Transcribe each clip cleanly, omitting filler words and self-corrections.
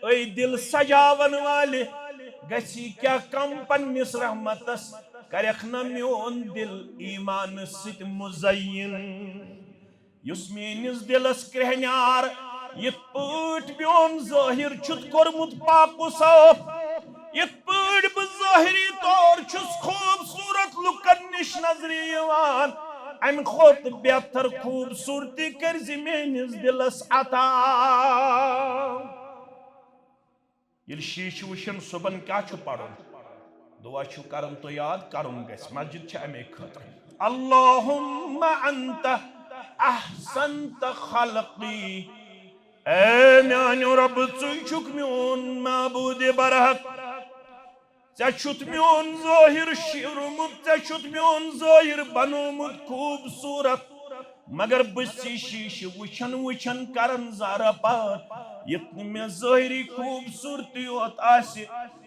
ऐ दिल सजावन वाले गसी क्या कम पन्निस रहमतस करख न म्योन दिल ईमान सित मुज़य्यिन युस मेनिस दिलस कहन्यार यित पट म्योन ज़ाहिर छुत कोरमुत पाकु साफ यित पट ब ज़ाहिरी तौर छुस खूबसूरत लुकन निश नजरी यवान अम खोत बेहतर खूबसूरती कर मेनिस दिलस अता ये शीश वुशन सुबन क्या पढ़न दुआ करन तो याद करन गस मस्जिद अमे खतर अल्लाहुम्मा अंत अहसनत खलकी ए म्यानो रब चुक म्योन माबूद बरहक चुत म्योन ज़ाहिर शिवरमुत चुत म्योन ज़ाहिर बनोमुत खूबसूरत मगर बसी शीश वुछन वुछन करन ज़ारा पात यत्न मे ज़ाहिरी खूबसूरती होत आसे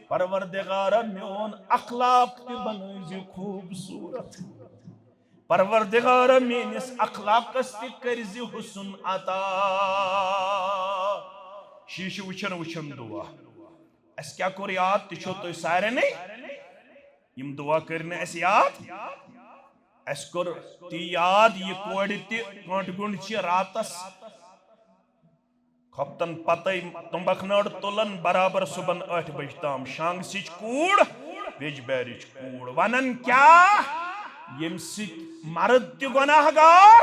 परवरदिगार म्योन अखलाक ते बनैज़ खूबसूरत परवरदिगार मेनिस अखलाकस ते करज़ हुस्न अता शीश वुछन वुछन दुआ अस क्या कोर याद तो तुम सारे यम दुआ करने अस याद अस कोर ती याद यह कोड़ कंट गुंड रातस खपतन पत तुम्बख नड़ तुलन बराबर सुबन 8 बज ताम शांग सिच कूड़ बेजबैरिच कूड़ वनन क्या यम सित मर्द ते गुनाहगार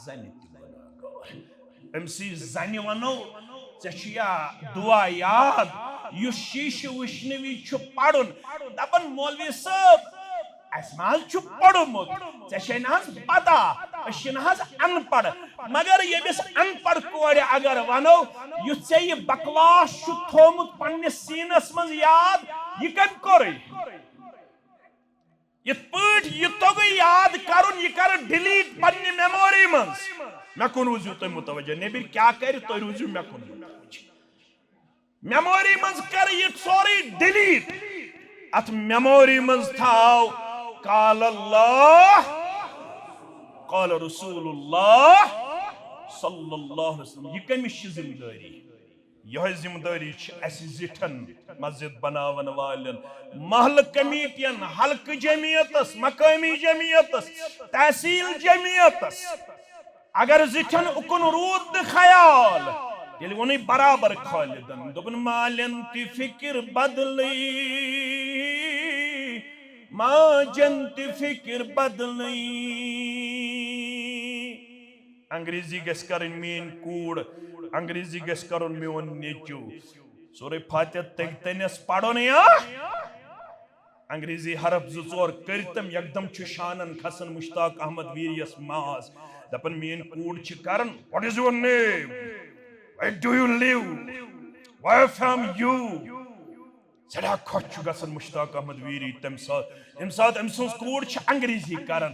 जन ते गुनाहगार अम सी जन वनो या दुआ याद यु शीश वुश्न विज पढ़न दपन मौलवी साहब अस पढ़मुत पता अनपढ़ मगर यमिस अनपढ़ कोड़ अगर वनो युथ ये बकवास थोमुत पन्निस सीनस मज याद यह कम कोर यिथ पट यह तोग याद करुन यह कर डिलीट पन्नि मेमोरी मज मे कुन रूजू तुम मुतवज्जो नेबिर क्या कर तुम रूजू मे कुन मेमोरी मज कर यह सोरी डिलीट अत मेमोरी मज थाव काल अल्लाह काल रसूलुल्लाह सल्लल्लाहु अलैहि वसल्लम यह कमिश जिम्मेदारी यह जिम्मेदारी अस जिठन मस्जिद बनावन वालन महल कमेटियन हल्क जमियतस मकामी जमियतस तहसील जमियतस अगर जिठन उकुन रूद ख्याल ये वो बराबर खालिदन दोपन मालन ती फिक्र बदली माजन ती फिक्र बदली अंग्रेजी गस करन मेन कूड़ अंग्रेजी गस करन मेन नेचू सूरह फातिहा तगतनस पढ़न या अंग्रेजी हरफ 2-4 करतम एकदम शानन खसन मुश्ताक अहमद वीरियस माज दपन मेन कूड़ करन what is your name where do you live where from you सदा खोच गसन मुश्ताक अहमद वीरी तम साथ अम सुन कूड़ अंग्रेजी करन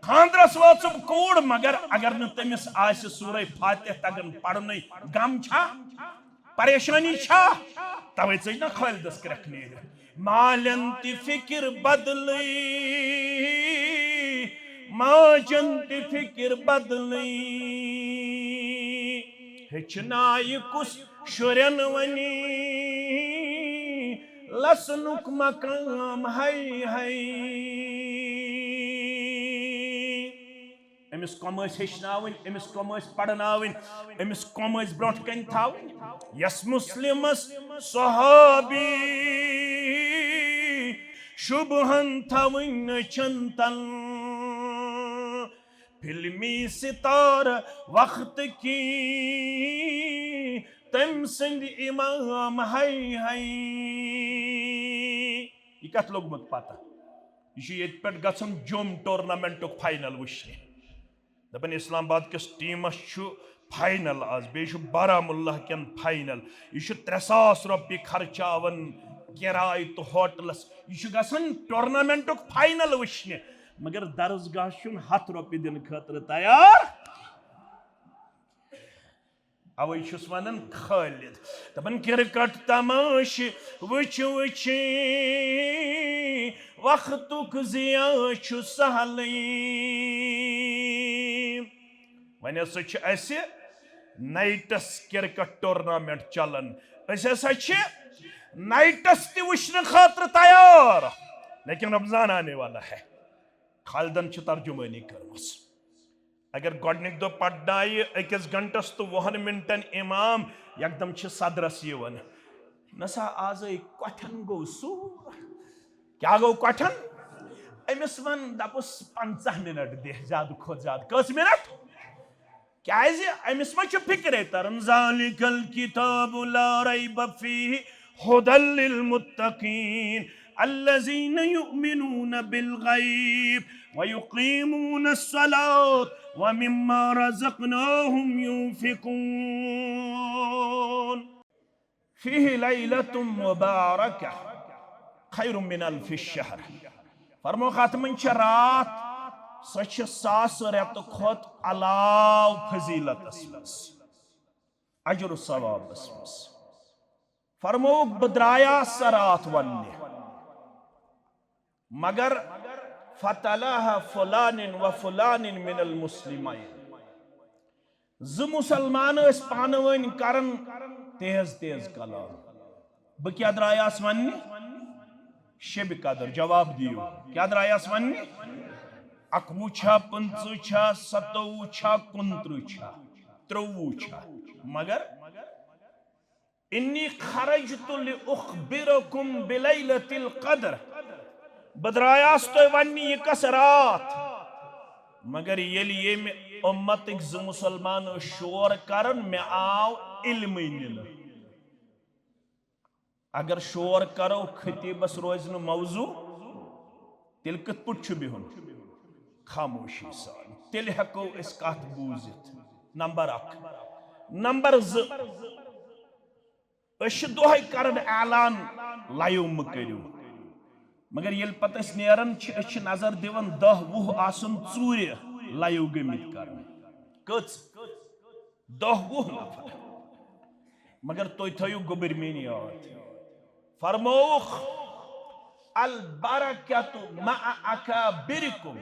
खानद्रस वाच कूड़ मगर अगर न तमिस आस सूरह फातिहा तगन पढ़न गम छा परेशानी छा तवे चै न खालिदस करखने मालन ती फिक्र बदली माजन ती फिक्र बदली हेचनाय कुस शुरन वनी लसनुक मकाम है अमिस कम हेचनावन अमिस कम पढ़नावन अमिस कम ब्रोट कन थावन यस मुस्लिमस सहाबी शुभहन थवन चंतन फिल्मी सितार वक्त की तम सिंध इमाम है यह कत लोगमुत पता यह पे गन जुम टूर्नामेंट फाइनल वुश्न दपन इस्लामाबाद किस टीमस फाइनल आज बे बारामुल्ला कन फाइनल यह 3,000 रुपये खर्चावन किराय तो होटलस यह गन टूर्नामेंट फाइनल वुश्न मगर दरसगाह 100 रुपये दिन खतर तैयार अवे वन खालिद दपन क्रिकेट तमाश वुच वुच वक्तुक जिया सहल वन हसा नाइटस क्रिकेट टूर्नामेंट चलन नाइटस ति वुचन खातर तैयार लेकिन रमजान आने वाला है। खालिदन तर्जुमानी करमस अगर गोडनिक दो पढ़नाय 1 घंटस तो 20 मिनटन इमाम एकदम सदरस यवन नसा आज कथन गो सूर क्या गो कथन अमिस वन दपुस 50 मिनट दे ज्यादा खुद ज्यादा कस मिनट क्या अमिस मा फिक्रे तरन ज़ालिकल किताबु ला रैब फीहि हुदल लिल मुत्तकीन अल्लज़ीना युमिनून बिल गैब व युकीमून अस्सलात व मिम्मा रज़क़नाहुम युनफिकून फीहि लैलतुम मुबारकह खैरुम मिन अल्फि शहर। फरमो खत्मन छ रात सच 1000 रेत खोत अलाव फजीलतस मस अजर सवाबस मस। फरमो बद्राया सरात वन्ने मगर फतलाह फुलानिन व फुलानिन मिनल मुस्लिमीन ज मुसलमान पानवन करन तेज तेज कलाम ब क्या द्रायास वन्ने शब कदर जवाब दियो क्या द्रायास वन्ने 11 छा 15 छा 27 छा 29 छा 23 छा मगर इन्नी खरजतु लिउखबिरकुम बिलैलतिल क़द्र बद्रायास तो वन्नी ये कस रात मगर ये में उम्मत ज मुसलमान शोर करन में आव इल्म निन अगर शोर करो खतीबस रोज न मौजू तिल कत पुट बिहुन खामोशी सान तिल हको इस कत बूजित। नंबर 1 नंबर 2 दोह करन ऐलान लाइव म करियो मगर ये पत नेरन नजर दिवन 10-20 आसन चूर लाइव गमित कर कच 10-20 नफर मगर तुम थो गुबर मेन याद फरमोख अल बरकतु मअ अकाबिरिकुम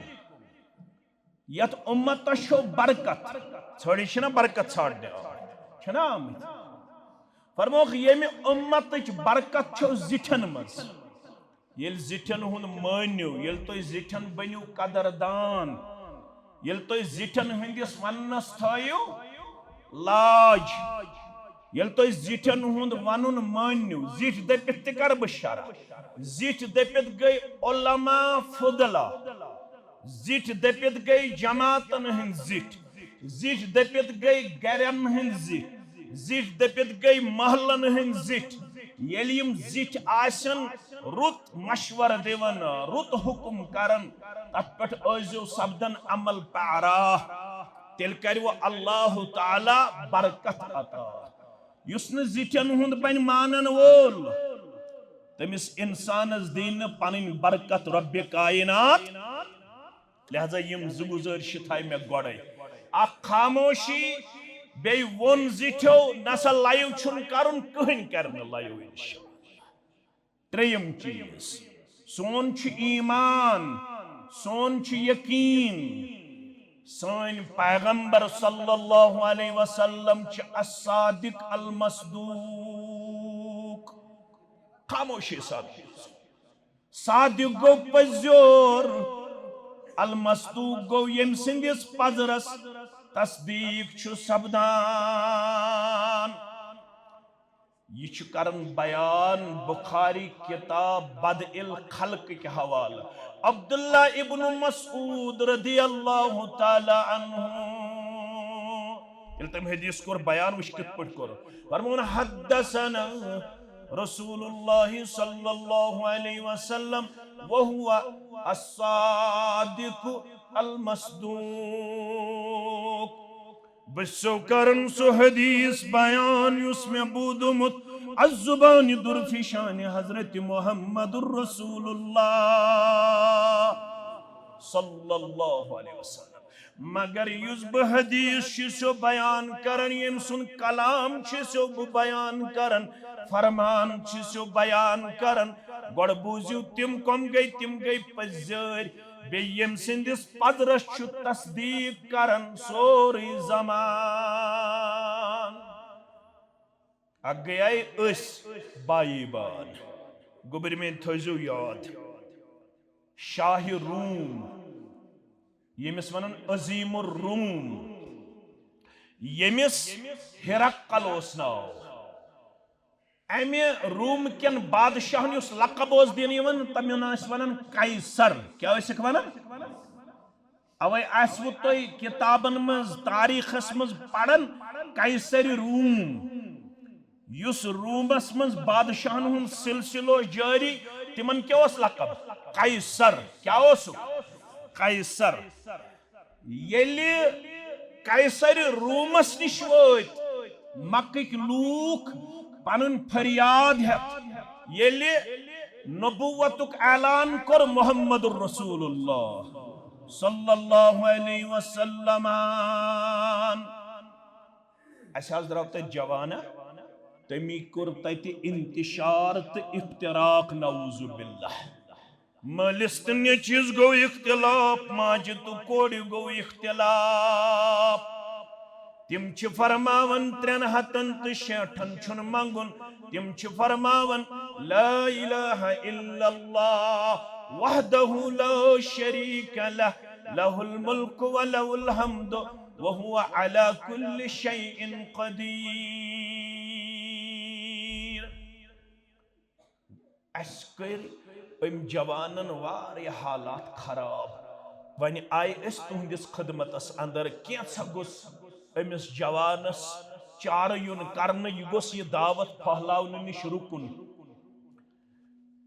यत उम्मत शो बरकत छोड़ी छना बरकत छाड़ने छना आमत फरमोख ये में उम्मत बरकत छो जिठन मज ये जिठन हुन मानियो ये तो जिठन बनियो कदरदान ये तो जिठन हंदिस वन्नस थायो लाज ये तो जिठन हुंद वनुन मानियो जिठ दपित कर बशरा जिठ दपित गई उलमा फुदला जिठ दपित गई जमातन हन जिठ दपित गई गरन हन जिठ दपित गई महलन हन जिठ यलिम जिठ आसन रुत मशवर दिवन रुत हुकुम करन तत पट ओजो सब्दन अमल पारा तिल करो अल्लाह ताला बरकत अता युसन जिठन हुंद बन मानन वोल तमिस इंसानस दीन पन बरकत रब कायनात लिहाजा यम जुगुजर थाय मे गोड़े खामोशी बे वोन जिठो नसा लाइव छुन करुन कहन करन लाइव इंशाअल्लाह। त्रेयम चीज सोन छ ईमान सोन छ यकीन सान पैगंबर सल्लल्लाहु अलैहि वसल्लम छ अस्सादिक अल मसदूक। खामोशी सादिक गो पजोर अल मसदूक गो यम सिंदिस पजरस तस्दीक छु सब्दान। यह करन बयान बुखारी किताब बदइल खल्क के हवाला अब्दुल्ला इब्न मसऊद रदियल्लाहु ताला अन्हु इल्तम हदीस कोर बयान वश कित पट कोर फरमान हद्दसना रसूलुल्लाह सल्लल्लाहु अलैहि वसल्लम व हुवा अस्सादिक अल मसदूक। बसो करन सो हदीस बयान उसमें बूदुमुत अज़्ज़ुबानी दुरफिशान हजरत मुहम्मदुर रसूलुल्लाह सल्लल्लाहु अलैहि वसल्लम मगर युस हदीस सो बयान करन यम सुन कलाम सो बयान करन फरमान सो बयान करन गोड़ बूझियो तिम कम गई पजर बेयम सिंदिस पदरस छु तस्दीक करन सोरी जमान। अग गए बाई बान गुबर में थो याद शाह रूम यमिस वन अजीम रूम यमिस हिरक्कल नाव अमे रूम कन बादशाह लकब दिन तम वन कैसर क्या वन अवे आसवु तुम किताबन मज तारीखस मज पढ़न कैसर रूम युस रूमस मज बादशाहन हुन सिलसिलो जारी तिमन क्या लकब कैसर क्या कैसर येली कैसर रूमस निश वत मक्क लूक पनुन फरियाद हेत येली नबुव्वतुक ऐलान कर मुहम्मदुर रसूलुल्लाह सल्लल्लाहु अलैहि वसल्लम अस द्राव तत जवाना तमी कोर तत इंतशार तो इफ्तिराक नऊज़ु बिल्लाह मलिस तो नेचिस गो इख्तिलाफ माज तो कोड़ गो इख्तिलाफ तिम फरमावन 3 हतन तो 60 छुन मंगुन तिम फरमावन ला इलाहा इल्लल्लाह वहदहु ला शरीक लह लहुल मुल्क व लहुल हम्द व हुवा अला कुल्लि शैइन क़दीर। अम जवानन वारिया हालात खराब वन आय तुहदिस खदमतस अंदर कैसा गोस अमिस जवानस चार युन करन यह गोस यह दावत फहलावन निश रुकुन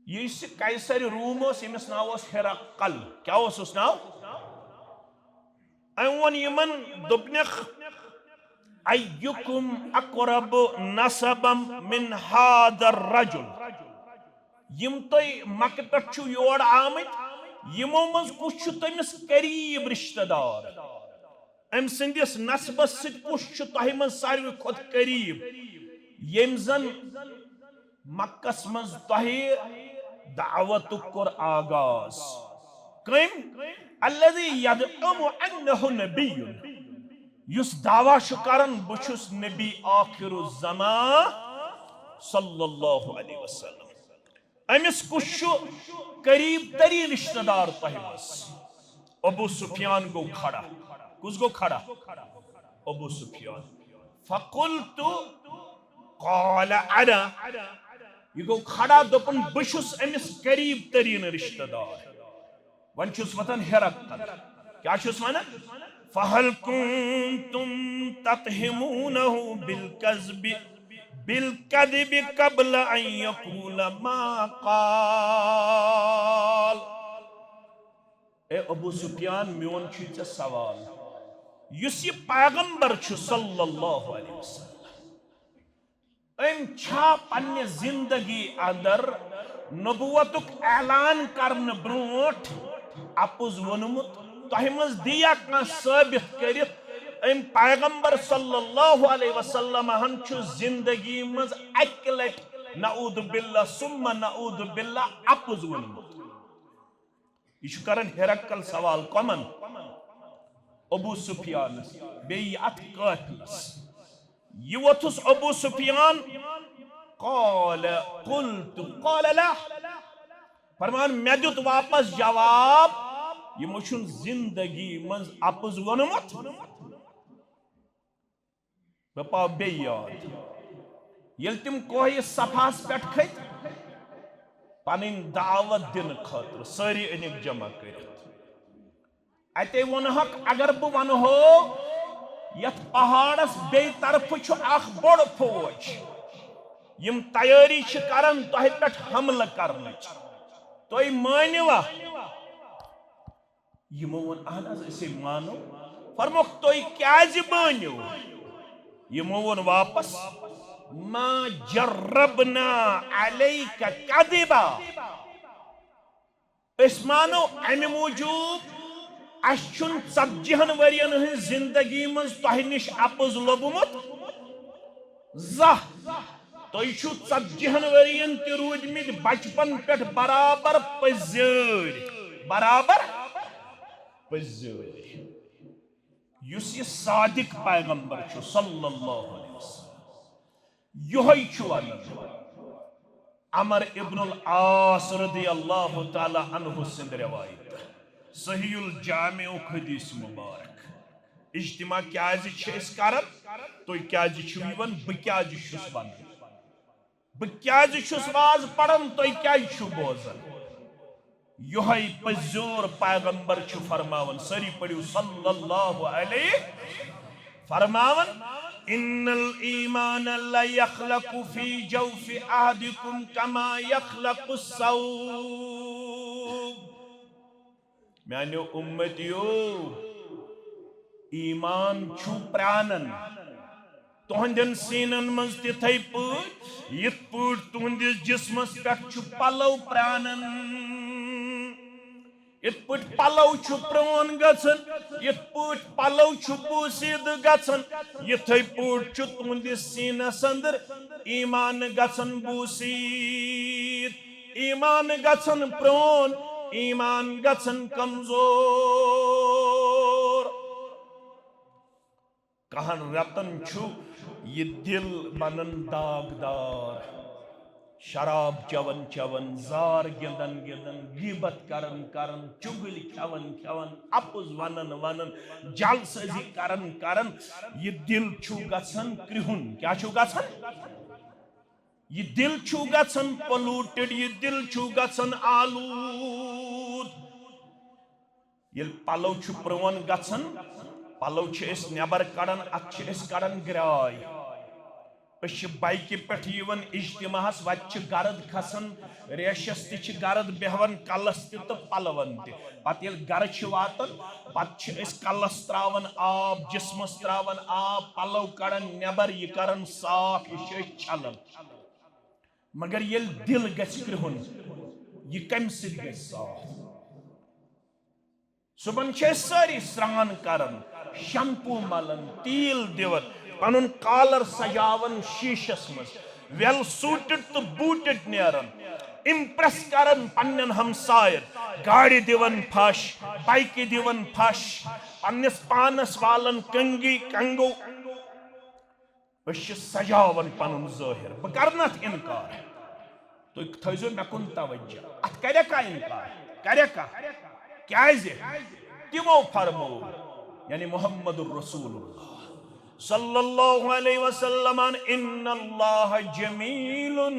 यह कैसर रूम यमिस नाव हिरक्कल क्या नाव वन यमन दोपनख अय्युकुम अक़रब नसबम मिन हादर रजुल यम तुम मक्क पे योर आमत यमो मज कुछ तमिस करीब रिश्तेदार अम संदिस नस्बस कुछ तह मज सारे खुद करीब यम जन मक्कस मज तह दावत कोर आगाज कम अल्लज़ी यदअमु अन्नहु नबियुन युस दावा करन बुछुस नबी आखिरुज़्ज़मान सल्लल्लाहु अलैहि वसल्लम अमिस कुछ करीब तरीन रिश्तेदार तह मज अबू सुफियान गो खड़ा कुछ गो खड़ा अबू सुफियान फ़क़ुल्तु क़ाल अना यह गो खड़ा दोपन बुछुस अमिस करीब तरीन रिश्तेदार वन छुस वतन हिरक्कल क्या छुस वन फहल कुंतुम ततहिमूनहु बिलकज़्बि क़ब्ल अन यक़ूल मा क़ाल। ए अबू सुफियान मोन छे सवाल युस यह पैगंबर छु सल्लल्लाहु अलैहि वसल्लम अम छा पन्ने जिंदगी अंदर नबुवतुक ऐलान करन ब्रोट अपुज वोनमुत तह मज दिया कह साबित करित अम पैगंबर सल्लल्लाहु अलैहि वसल्लम हन छु जिंदगी मज अक लट नऊद बिल्ला सुम्मा नऊद बिल्ला अपुज वोनमुत यह करन हिरक्कल सवाल कमन अबू सुफियान बे अत काफिलस यह वोथुस अबू सुफियान क़ाल क़ुल्तु क़ाल ला फरमान मे दुत वापस जवाब यमो छुन जिंदगी मज अपुज वोनमुत बे पाव बे याद येल तिम कोह सफास पे खत पन दावत दिन खतर सारी अनिक जमा कर अते वनहक अगर बह वनहो यथ पहाड़स बे तरफ अख बड़ फौज यम तैयारी करन तह पे हमल करन तुम मानवा यमो वन अहन असे मानो फरमोक तुम क्या मानो यमो वन वापस मा जर्रबना अलैका कदिबा अस मानो अमे मूजूब अन 40 वरियन हज जिंदगी मज तह निश अपुज लोबमुत जह तुम 40 वरियन ते रूदमित बचपन पे बराबर पज़र युस यह सादिक पैगंबर छु सल्लल्लाहु अलैहि वसल्लम यही अमर इब्नुल आस रदियल्लाहु ताला अन्हु सिंद रवायत सहीउल जामिउ हदीस मुबारक इज्तिमा क्याज करन तुम क्याज वन बह क्याज वन बह क्याज वाज पढ़न तुम क्या बोजन यही पजोर पैगंबर फरमावन सरी पढ़ियो सल्लल्लाहु अलैहि फरमावन इन्नल ईमान ला यखलकु फी जौफि अहदिकुम कमा यखलकु सौब म्यानो उम्मतियो ईमान छु प्राणन तुहंदन सीनन मज तिथै पट यथ पट तुहंदिस जिस्मस पे पलव प्राणन इत पट पलव प्रोन गन इत पट पलव बूसीद गन इथे पट तुहंदिस सीनस अंदर ईमान गन बूसीद ईमान गन प्रोन ईमान गन कमजोर कहन रतन ये दिल बनन दागदार शराब चवन चवन जार गिंदन गिंदन गिबत करन करन चुगल खवन खवन अपुज वनन वनन जलसजी करन करन ये दिल छु गसन क्रिहुन क्या छु गसन ये दिल छु गसन पोल्यूटेड ये दिल छु गसन आलूद ये पलव छु प्रवन गसन पलव छु इस नेबर कड़न अत छु इस कड़न ग्राय बाइक पे इज्तिमाहस वत गरद खसन रेशस ति गरद बेहवन कलस तो पलवन पे गर वातन पे कलस त्रावन आब जिस्मस त्रावन आब पलव कड़न नेबर यह करन साफ यह छलन मगर ये दिल गृहुन यह कम साफ सुबह सारी स्रान करन शैम्पू मलन तील दिवन पनुन कॉलर सजावन शीशस मज वेल सूटेड तो बूटेड नेरन इम्प्रेस करन पन्नन हमसायन गाड़ी दिवन फश बाइक दिवन फश पन्नस पानस वालन कंगी कंगो सजावन पनुन ज़ाहिर बह करना इनकार तो थो मे कुन तवज्जो अत करेका इनकार करेका क्या तिमो फरमो यानी मोहम्मदुर रसूलुल्लाह सल्लल्लाहु अलैहि वसल्लम इन्नल्लाह जमीलुन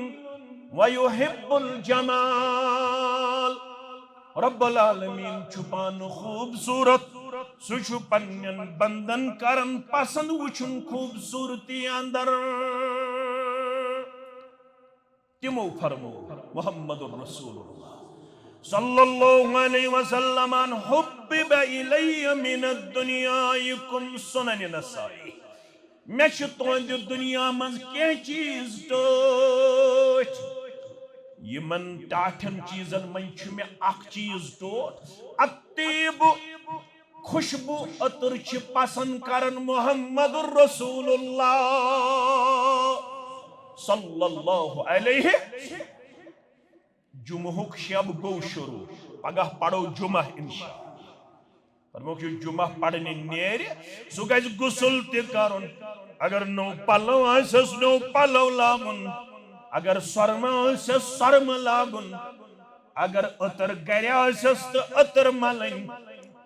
व युहिब्बुल जमाल रब्बुल आलमीन छुपान खूबसूरत सुछु पन्नन बंदन करन पसंद वुचुन खूबसूरती अंदर तिमो फरमो मुहम्मदुर रसूलुल्लाह सल्लल्लाहु अलैहि वसल्लम हुब्बिब इलैया मिनद दुनियाइकुम सुनन नसाई मे तुंद दुनिया मज कह चीज टोट यमन टाठन चीजन मन मे चीज टोट अतीब खुशबू अतर पसंद करन मुहम्मदुर रसूलुल्लाह सल्लल्लाहु अलैहि जुमहुक शब गो शुरू पगह पढ़ो जुमा इंशाअल्लाह जुमा पढ़ने नेर सह गज गुसल तुन अगर नो पलव आसस नो पलव लागुन अगर सर्म आसस सर्म लागुन अगर अतर गर आसस तो अतर मलन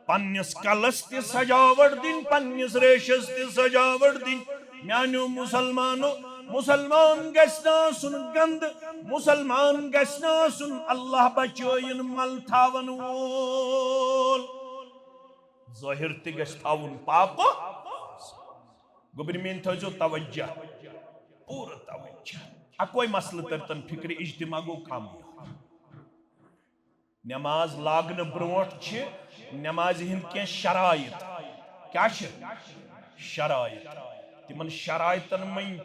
पन्निस कलस ते सजावट दिन पन्निस रेशस ते सजावट दिन म्यानो मुसलमानो मुसलमान गसन गंद मुसलमान गसन अल्लाह बचोइन मल थावन वोल ज़ाहिर ते गवन पाक गोबर मेन थो तवज्जो पूरा तवज्जो अकोई मसल तरतन फिक्र इज्तिमा गो कम नमाज लागन ब्रोट नमाज हिंद क्या शराइत क्या शराइत तिमन शराइतन मन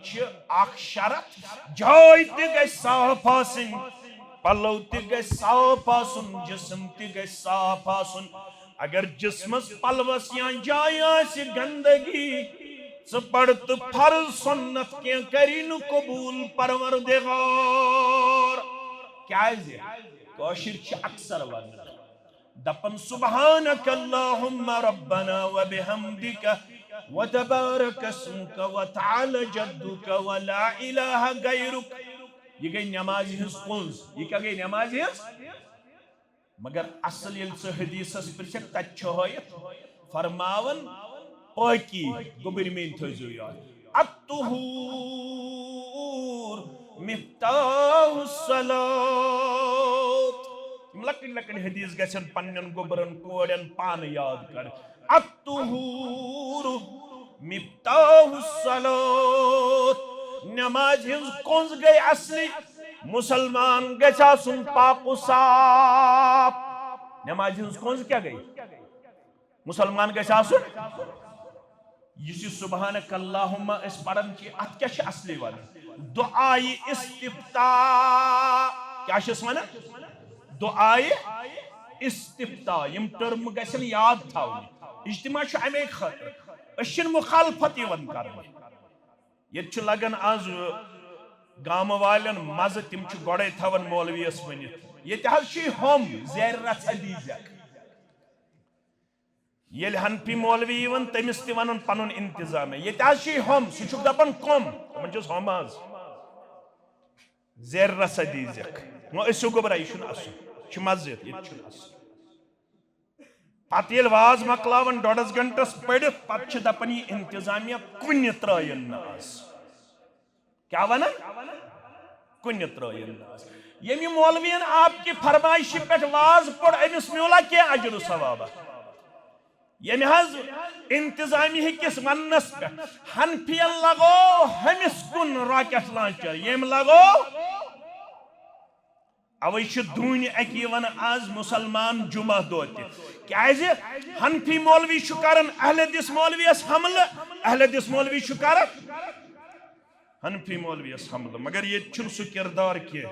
शरत जाय ते साफ आसन पलव ते साफ आसन जिस्म ते साफ आसन अगर जिस्मस पलवस या जाय गंदगी पढ़ तो फर्ज सुन्नत क्या करी नु कबूल परवरदिगार क्या कशिर अक्सर वन दपन सुबहानक अल्लाहुम्मा रब्बना व बिहम्दिका वतबारक अस्मुक वतआला जद्दुक वला इलाहा गैरुक। ये गई नमाज हिंस कुंज, ये क्या गई नमाज हिंस। मगर असल ये हदीसस पे तथ फरमावन पाकी गोबर में थो याद अत्तुहूर मिफ्ताहुस्सलात। लकड़ लकड़ हदीस गसन पन्नन गोबरन कोड़न पान याद कर। अत्तुहूर मिफ्ताहुस्सलात। नमाज हिंस कुंज गई असली मुसलमान गसन पाकु साफ। नमाज हिंस कुंज क्या गई मुसलमान गसन सुबहानक अल्लाहुम्मा इस पढ़न की अत क्या असली वन दुआई इस्तिफ्ता। क्या वन दुआई इस्तिफ्ता। यम टर्म गसन याद थावन। इज्तिमा अमे खतर अशन मुखालफत यवन कर। ये लगन आज गाम वालन मज तिम गोड़े थवन मौलवियस वन ये हम ज़ेर रचा दीजक। ये हनफी मौलवी वन तमिस वन पन इंतजाम ये हम सह दपान कम हम आज ज़ेर रसा दीजक वो गोबरा यह मस्जिद ये पे वाज मकलावन 1.5 घंटस पढ़ित पे दपान यह इंतजामिया कुन त्रयन आज क्या वन कुन त्रयन आज। यमि मौलवियन आपकी फरमाइश पे वाज पढ़ अमिस म्योला क्या अजर सवाबा। यमि हज इंतजामी किस वनस पे हनफियन लगो हमिस कुन रॉकेट लॉन्चर यम लगो अवे दून अकी वन आज मुसलमान जुमा दो क्या हनफी मौलवी कर अहले दिस मौलवियस हमल अहले दिस मौलवी कर हनफी मौलवियस हमल। मगर ये सह किरदार कह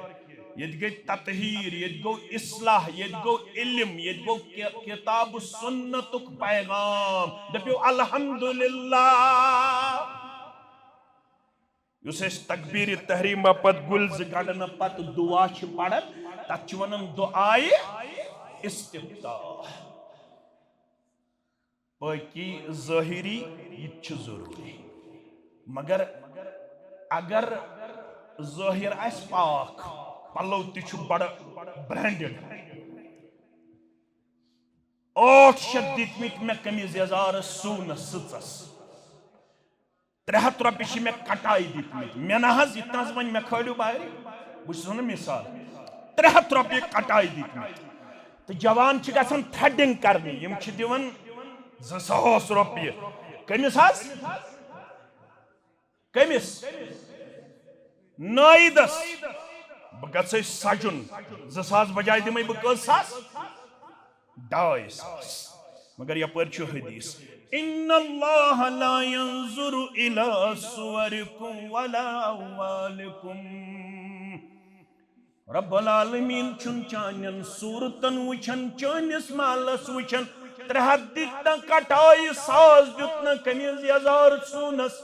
ये गई ततहीर ये गो इस्लाह ये गो इल्म ये गो किताब सुन्नतुक पैगाम दपियो अल्हम्दुलिल्लाह। तकबीर तहरीम पत गुल्ज गड़न पत दुआ पढ़न तथ वन दुआए इस्तिफ्ताह। बाकी ज़ाहिरी यह जरूरी मगर अगर ज़ाहिर आस पाक पलो तह बड़ ब्रांडेड 800 दितमित मे कमीज यजार सूनस सचस 300 रुपये मे कटाई दितमित मे ना इतना वन मे खालू बाहर बहुत मिसाल 300 रुपये कटाई दितमित तो जवान गसन थ्रेडिंग करने यम दिवन 2000 रुपये कमिस कमिस नाइदस बह ग सजुन 2000 बजाय दिम बह 2,500। मगर यपर हदीस इन्नल्लाह ला यंजुरु इला सुवरिकुम वला अम्वालिकुम। रब्बुल आलमीन छुन चानन सूरतन वुचन चानिस मालस वुचन 300 दितना कटाई 100 दितना कमीज यजार सूनस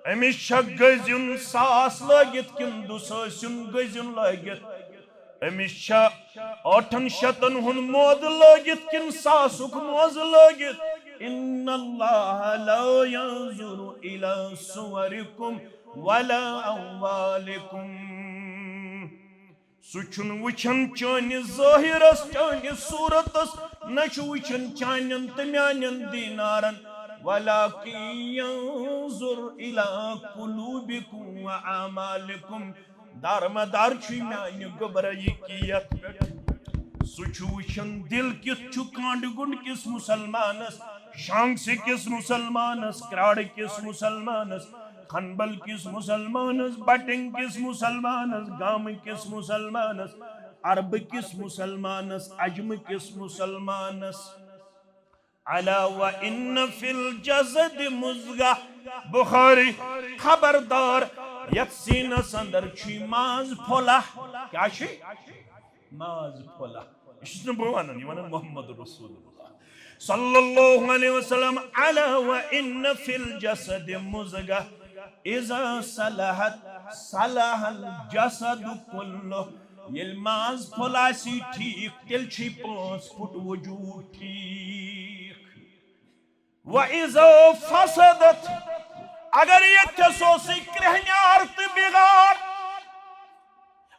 अमिस गजुन 100 लगित किन 200 गजुन लगित अमिस 800 हुन मोद लगित किन 100 मोज लगित। इन्नल्लाह ला यंजुरु इला सुवरिकुम वला अम्वालिकुम। सुचुन वुचन चानि ज़ाहिरस चानि सूरतस न वुचन चानन तो म्यानन दीनारन वलाकिन यंजुर इला कुलूबिकुम व आमालिकुम। दारमदार म्यान गोबर यकीयत वुचन दिल किस कांड गुंड किस मुसलमानस शांगसी किस मुसलमानस क्राड़ किस मुसलमानस खनबल किस मुसलमानस बटिंग किस मुसलमानस गाम किस मुसलमानस अरब किस मुसलमानस अजम किस मुसलमानस। अला व इन फिल जसद मुज़गा बुखारी खबरदार यत सीनस अंदर छी माज फोला क्या छी माज फोला इसने बोवाना नहीं वना मोहम्मद रसूलुल्लाह सल्लल्लाहु अलैहि वसल्लम। अला व इन फिल जसद मुज़गा इज़ा सलहत सलहल जसद कुल्लु। येल माज फोलासी ठीक तेल छी 5 फुट वजूद ठीक। وَإِذَا فَسَدَتْ अगर ये सोसी क्रहन्यार तो बिगाड़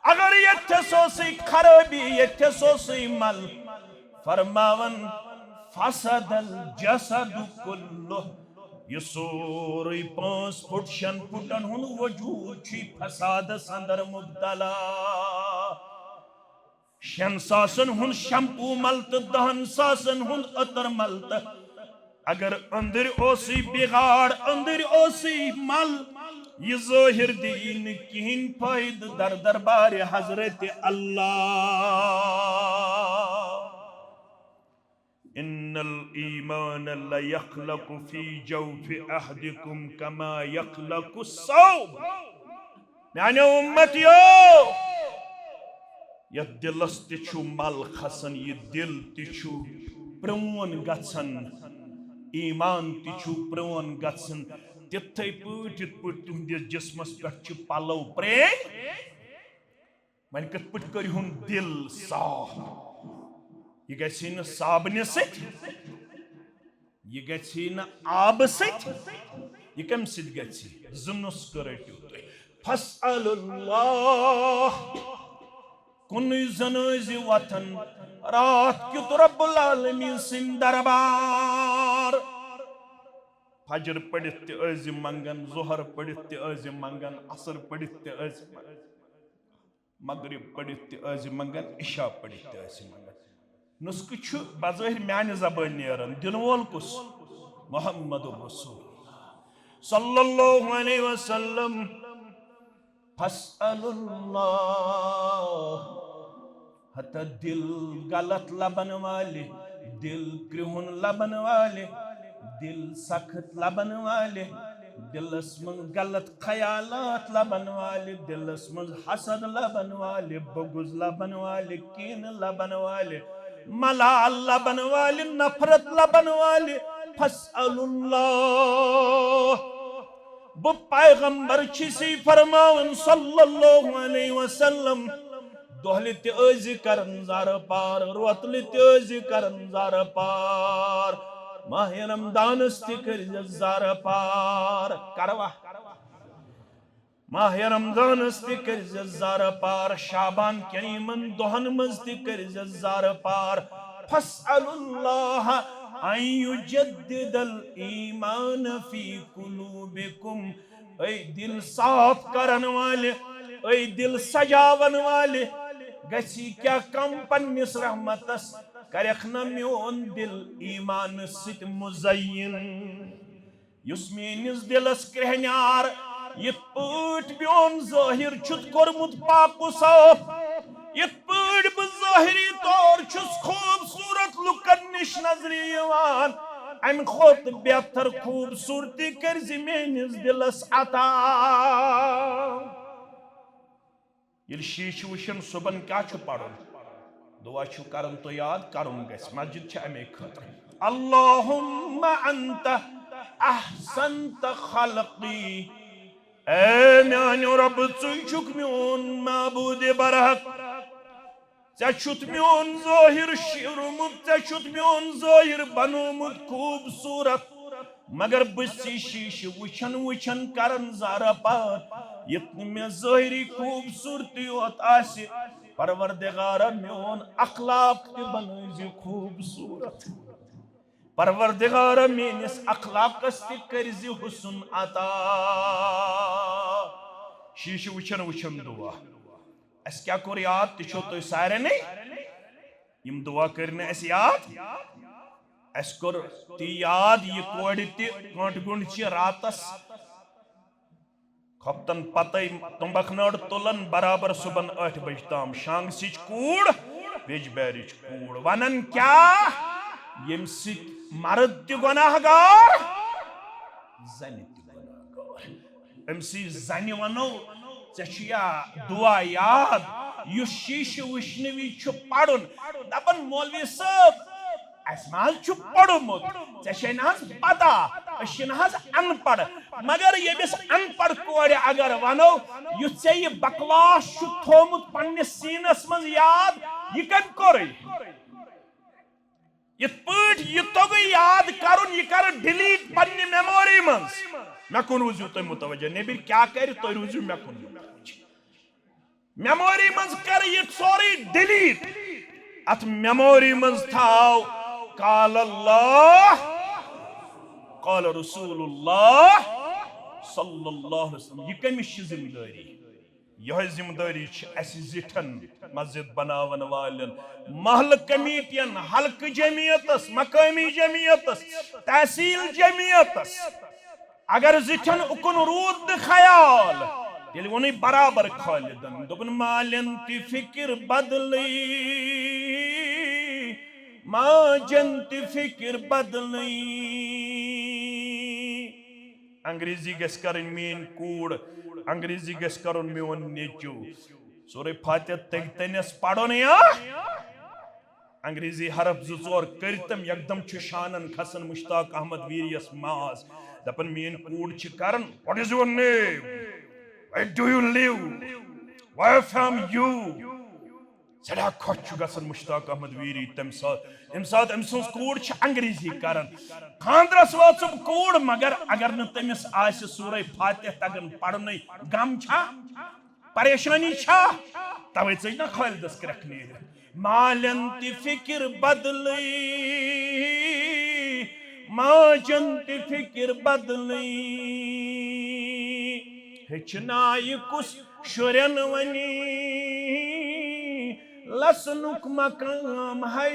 अगर ये सोसी खराबी ये सोसी मल फरमावन फसदल जसद कुल्लु ये सोरी 5 फुट 6 फुटन हुन वजूद छी फसाद अंदर मुब्तला 6 सासन हुन शैम्पू मल तो 10 सासन हुन अतर मल तो अगर अंदर ओसी बिगाड़ अंदर ओसी मल ये ज़ाहिर दीन किन फायद दर दरबार हजरत अल्लाह इन्नल ईमान ला यख्लकु फी जौफि अहदिकुम कमा यख्लकु सौब यानी उम्मतियो ये दिलस तिछु मल खसन ये दिल तिछु प्रवन गसन ईमान तिछु प्रवन गसन तिथे पट तुंदिस जिस्मस पे पलव प्रे वन कत पट कर दिल साफ यह गि न साबन सत यह गि न आब सत यह कम सत जुमनुस रटो तुम फसअलुल्लाह कुन जनाज वतन रात क्युत रब्बुल आलमीन सिंह दरबार फजर पढ़ित ते मंगन जोहर पढ़ित ते मंगन असर पढ़ित ते मगरिब पढ़ित ते मंगन इशा पढ़ित ते मंगन नुस्ख बज़ाहिर म्यान ज़बान नेरन दिन वोल कुस मुहम्मदुर रसूलुल्लाह सल्लल्लाहु अलैहि वसल्लम फसअलुल्लाह हता दिल गलत लबन वाले दिल कृहुन लबन वाले दिल सख्त लबन वाले दिलस मन गलत ख्यालात लबन वाले दिलस मन हसद लबन वाले बगुज लबन वाले कीन लबन वाले मलाल लबन वाले नफरत लबन वाले फसअलुल्लाह वो पैगंबर छिसी फरमावन सल्लल्लाहु अलैहि वसल्लम दोहले ते करन जार पार रोतले ते करन जार पार माह रमदान जार पार करवा माह रमदान जार पार शाबान के यमन दोहन मज जार पार फसअलुल्लाह अन युजद्दिदल ईमान फी कुलूबिकुम ऐ दिल साफ करन वाले ऐ दिल सजावन वाले गसी क्या कम पन्निस रहमतस करख न म्योन दिल ईमान सित मुज़य्यिन युस मेनिस दिलस क्रहन्यार ये पट म्योन ज़ाहिर छुत कोरमुत पाकु साफ ये पट ब ज़ाहिरी तौर छुस खूबसूरत लुकन निश नजर यवान अम खोत बेहतर खूबसूरती कर मेनिस दिलस अता ये शीश वुशन सुबन क्या पढ़न दुआ करन तो याद करन गस मस्जिद अमे खतर अल्लाहुम्मा अंत अहसनत खलकी ए म्यानो रब चुक म्योन माबूद बरहक चुत म्योन ज़ाहिर शिरुमुत चुत म्योन ज़ाहिर बनोमुत खूबसूरत मगर बसी शीश वुछन वुछन करन ज़ारा पार यत्न में ज़ाहिरी खूबसूरती होत आसे परवरदिगार म्योन अखलाक ते बनैजि खूबसूरत परवरदिगार मेनिस अखलाकस ते करजि हुस्न अता शीश वुछन वुछन दुआ अस क्या कोर याद तिछो तो सारे नहीं यम दुआ करने अस याद अस कोर ती याद ये कोड़ ते कांट गुंड छ रातस खपतन पतई तुम्बखनड़ तुलन बराबर सुबन 8 बज ताम शांग सिच कूड़ बेज बैरिच कूड़ वनन क्या यम सित मर्द ते गुनाहगार जन ते गुनाहगार एमसी जन वनो या दुआ याद यु शीश वुश्नवी छु पढ़ुन दपन मौलवी साहब असमाज छु पढ़ुमुत च पता अनपढ़ मगर यमिस अनपढ़ कोड़ अगर वनो यु ये बकवास छु थोमुत पन्निस सीनस मज याद यह कम कोर ये तोग याद करुन यह कर डिलीट पन्ने मेमोरी मज मे कुन रूजू तुम मुतवज्जो नेबिर क्या कर तुम रूजू मे कुन मेमोरी मज कर ये सोरी डिलीट अत मेमोरी मज थाव काल अल्लाह काल रसूलुल्लाह सल्लल्लाहु अलैहि वसल्लम यह कमिश जिम्मेदारी यह जिम्मेदारी जिठन मस्जिद बनावन वालन महल कमेटियन हल्क जमियतस मकामी जमियतस तहसील जमियतस अगर जिठन उकुन रूद ख्याल तेल वो बराबर खालिदन दोपन मालन ति फिक्र बदली माजन ति फिक्र बदली अंग्रेजी गस करन मेन कूड़ अंग्रेजी गस करन मेन नेचू सूरह फातिहा तगतनस पढ़न या अंग्रेजी हरफ जोर करतम एकदम छु शानन खसन मुश्ताक अहमद वीरियस माज दपन मेन कूड़ छ करन what is your name where do you live where from you सदा खोच गसन मुश्ताक अहमद वीरी तम साथ अमसुस कूड़ छ अंग्रेजी करन खानद्रस वाचुम कूड़ मगर अगर न तमिस आस सूरह फातिहा तगन पढ़ने गम छा परेशानी छा तवे चै न खालिदस करखने मालन ति फिक्र बदली माजन ति फिक्र बदली हेचनाय कुस शुरन वनी लसनुक मकाम है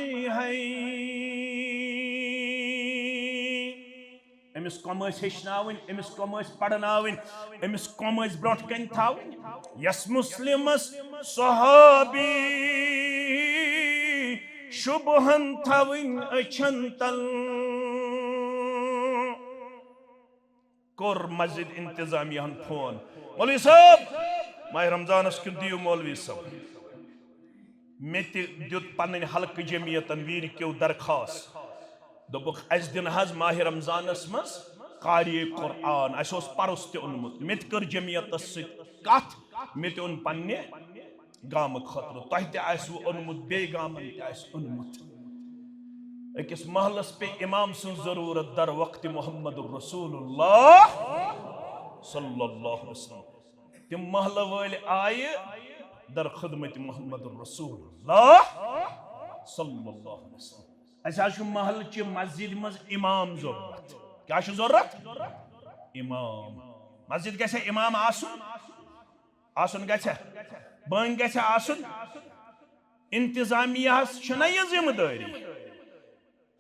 अमिस कमस हेचनावन अमिस कमस पढ़नावन अमिस कमस ब्रोट कन थावन यस मुस्लिमस सहाबी शुभहन थावन अछन तल कोर मस्जिद इंतजामिया फोन मौलवी साहब माह रमजानस क्यों दियो मौलवी साहब मे दुत पन्न हल्क जमियतन वीर क्यों दरखास्त दोपुक अस दिन हज माह रमजानस मज कारी कुरान अस परस तुनमुत मे कर जमियतस सत मे ओन पन्ने गाम खतर तह तु ओनमुत बे गामन तोनमुत अकिस महलस पे इमाम सुन जरूरत दर वक्त मोहम्मद रसूलुल्लाह सल्लल्लाहु अलैहि वसल्लम तिम महल वाले आए दर खिदमत मोहम्मद रसूलुल्लाह सल्लल्लाहु अलैहि वसल्लम अस महल च मस्जिद मज इमाम जरूरत क्या जरूरत इमाम मस्जिद गसे इमाम आसुन गसे बन गसे आसुन इंतजामिया छना ये जिम्मेदारी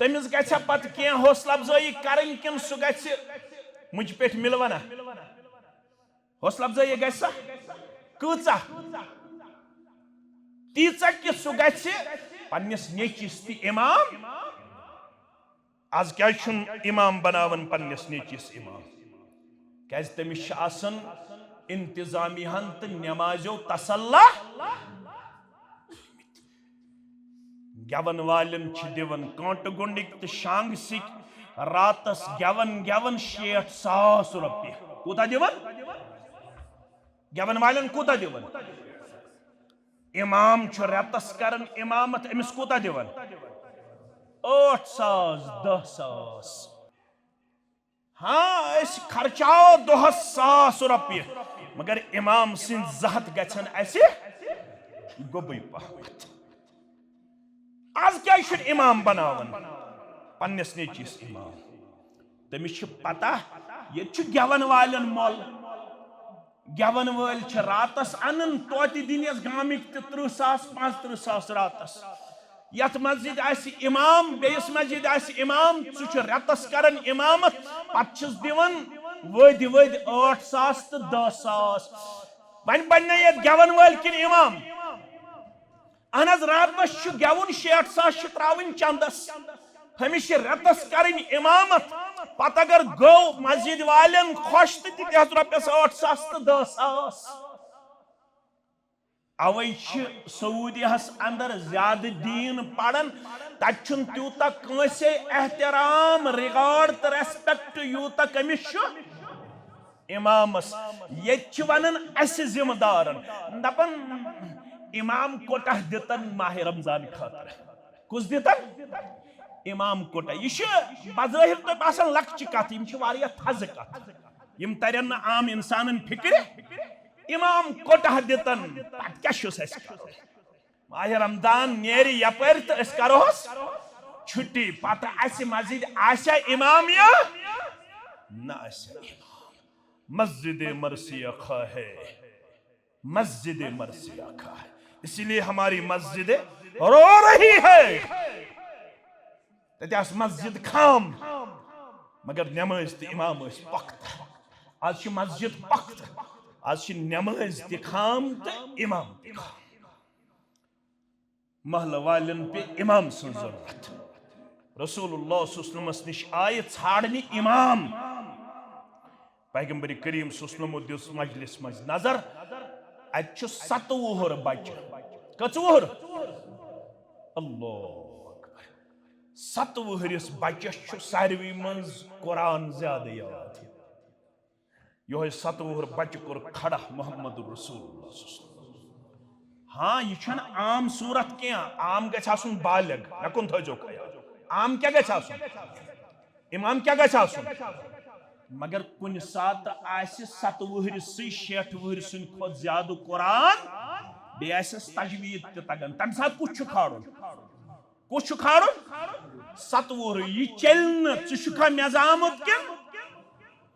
तमिस गसे पत के हौसला अफजाई करन किन सु गसे मुझ पे मिलवना हौसला अफजाई गसा कूचा तीचा कि सु गसे पन्निस नेचिस ति इमाम आज क्या छुन इमाम बनावन पन्निस नेचिस इमाम क्या तमिस आसन इंतजामियन तो नमाजो तसल्ला गवन वालन दिवन कांट गुंडिक तो शांग सिक रातस गवन गवन 60,000 रुपये कूता दिवन गवन वालन कूता दिवन इमाम रेतस करन इमामत अमिस कूता दिवन 8,000 10,000 हाँ खर्चाओ 2,000 रुपये मगर इमाम सिंह जहत गछन ऐसे गोबई पहमत आज क्या इमाम बनावन पन्निस नेचिस इमाम तमिस पता ये गवन वालन मोल गवन वाल रातस अनन तोति दिनस गामिक 30,000 35,000 रातस यथ मस्जिद आसि इमाम बेस मस्जिद आसि इमाम सु रेतस करन इमामत पत दिवन वद 8,000 तो 10,000 वन बन ये गवन वाल किन इमाम अहन रातस गवन 60,000 त्रावन चंदस हमिश रेतस करन इमामत पत अगर गो मस्जिद वालन खुश तो दिहस रपस 8,000 तो 10,000 अवै सऊदियस अंदर ज्यादा दीन पढ़न तन तूता कंसे एहतराम रिगार्ड तो रेस्पेक्ट यूता कमिस इमामस ये वन अस जिम्मेदारन दपन इमाम कोटा दितन माह रमजान खातर कुछ दितन इमाम कोटा यह बज़ाहिर तो आसान लक्ष्य कथ थज कथ यम तरन आम इंसान फिक्र इमाम कोटा दितन क्या माह रमजान नेर यपर तो करोस छुट्टी पत मस्जिद आशा इमाम या न मस्जिद मरसिया खा है, मस्जिद मरसिया खा है, इसलिए हमारी मस्जिद रो रही है। तस मस्जिद खाम मगर नमाज तो इमाम पख्त, आज मस्जिद पख्त, आज नमाज तो खाम तो इमाम तो खाम। महल वालन पे इमाम सुन जरूरत। रसूलुल्लाह सल्लल्लाहु अलैहि वसल्लम निश आय छाड़नी इमाम। पैगंबर करीम सल्लल्लाहु अलैहि वसल्लम मजलिस मज नजर अत 27 बच्चे कचवुहर अल्लाह अकबर 7 वहरिस बच्चस सारवी मज कुरान ज्यादा याद यो 7 वहर बच्चे कोर खड़ा मोहम्मद रसूलुल्लाह। हाँ यह आम सूरत क्या आम गु बालिग नकुन थो खयाल आम क्या गु इमाम क्या गु मगर कुन सात 7 वहरिस 60 वहरिस खुद ज्यादा कुरान बेस तजवीद तगन तम सात कुछ खाड़न 7 वहर यह चल चा मे जामुत कि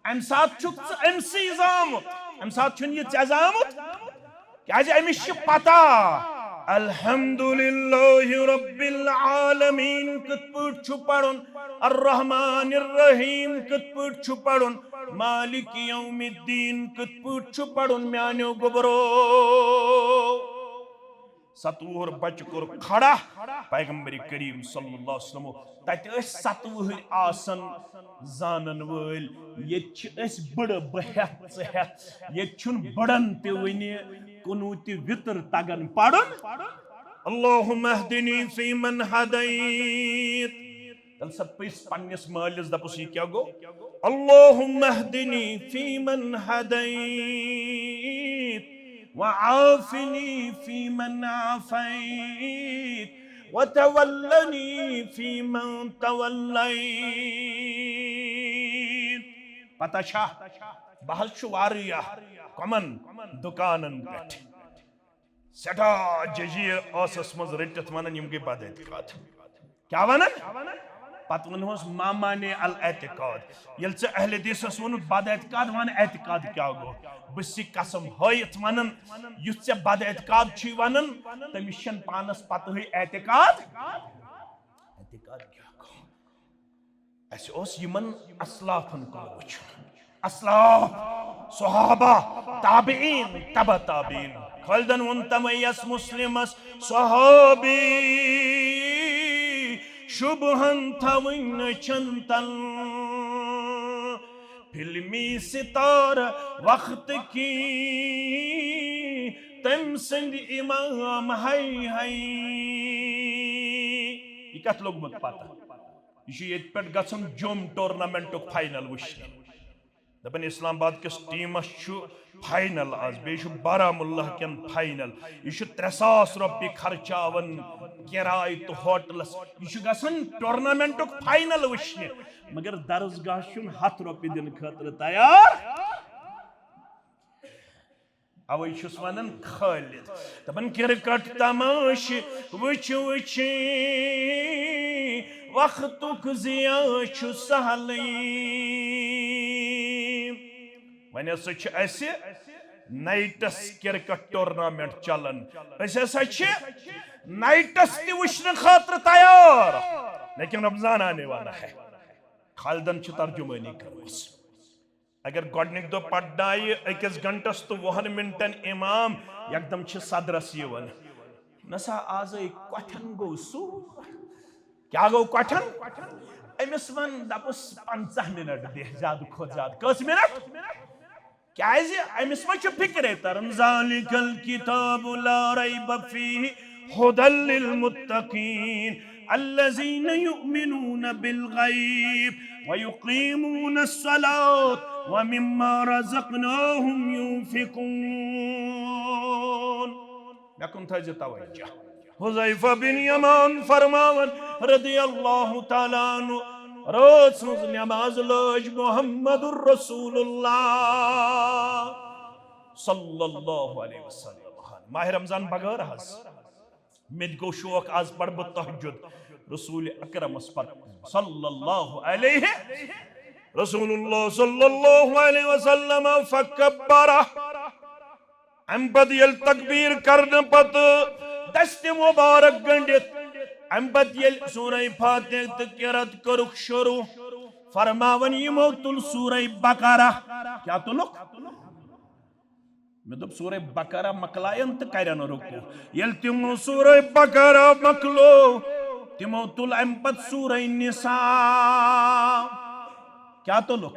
अम सात अमसी जामुत अम सात यह जामुत क्या अमिस पता अल्हम्दुलिल्लाहि रब्बिल आलमीन कत पठ पढ़न अर्रहमानिर रहीम कत पठ पढ़न मालिक यौमिद्दीन कत पठ पढ़न म्यानो गोबरो 7 वहर बच्चे कोर खड़ा पैगंबर करीम सल्लल्लाहु अलैहि वसल्लम तत 7 वहर आसन जानन वल ये बड़ बहत ये बड़न ते वने कुनूत वितर तगन पढ़न अल्लाहुम्मा हदिनी फीमन हदैत तल सब पन्निस मालिस दपुस यह क्या गो अल्लाहुम्मा हदिनी फीमन हदैत वआफिनी फीमन आफैत वतवल्लनी फीमन तवल्लैत। पता छा बहल वारिया कमन दुकानन पे सठा जजीर ओसस मज रटित वन यम गई बदअतिकाद क्या वनन पत वनोस मामा ने अल एतिकाद यल अहले हदीसस वन बदअतिकाद वन एतिकाद क्या गो बसी कसम हयत वनन युत से बदअतिकाद छी वनन तमिस पानस पत है एतिकाद एतिकाद क्या गो अस ओस यमन अस्लाफन को वुच अस्लाफ सहाबा ताबीन तबा ताबीन खलदन मुंतमयस मुस्लिमस सहाबी शुभहन थविन चंतन फिल्मी सितार वक्त की तम संग इमाम है ये कत लोग मत पता यह पे गसन जुम टूर्नामेंट फाइनल वुश्न दपन इस्लामाबाद किस टीमस फाइनल आज बे बारामुल्ला कन फाइनल यह 300 रुपये खर्चावन किराय तो होटलस यह गसन टूर्नामेंट फाइनल वुश्न मगर दरसगाह 100 रुपये दिन खतर तैयार अवे वन खालिद दपन क्रिकेट तमाश वुच वुच वक्तुक जिया सहल वन नाइटस क्रिकेट टूर्नामेंट चलान नाइटस तुश्न खातर तैयार लेकिन रमजान आने वाला है। खालिदन तर्जुमानी कर अगर गोडनिक दो पढ़ाई अकिस घंटस तो 20 मिनटन इमाम एकदम सदरस नसा आज कथन गो सू क्या गो कथन अमिस वन दपुस 50 मिनट दे ज्यादा खुद ज्यादा कस मिनट क्या अमिस मा फिक्रे तरन ज़ालिकल किताबु ला रैब फीहि हुदल लिल मुत्तकीन अल्लज़ीना युमिनूना बिल गैब व युकीमूना अस्सलात व मिम्मा रज़क़नाहुम युनफिकून। मैं कुन था तवज्जो हुज़ैफ़ा बिन यमान फरमावन रदियल्लाहु ताला अन्हु रात सज नमाज लज मुहम्मदुर रसूलुल्लाह सल्लल्लाहु अलैहि वसल्लम माह रमजान बगैर हज मेद गो शौक आज पढ़ बह तहज्जुद रसूल अकरमस पर सल्लल्लाहु अलैहि रसूलुल्लाह सल्लल्लाहु अलैहि वसल्लम फकब्बरा अम पत यल तकबीर करने पत दस्ते मुबारक गंडित अम पत यल सूरह फातिहा त क़िरात करुख शुरू फरमावन यमो तुल सूरह बकरा क्या तुलुक मैं दोप सूरह बकरा मकलायन त करन रुकू यल तिमो सूरह बकरा मकलो तिमो तुल अम पत सूरह निसा क्या तुलुक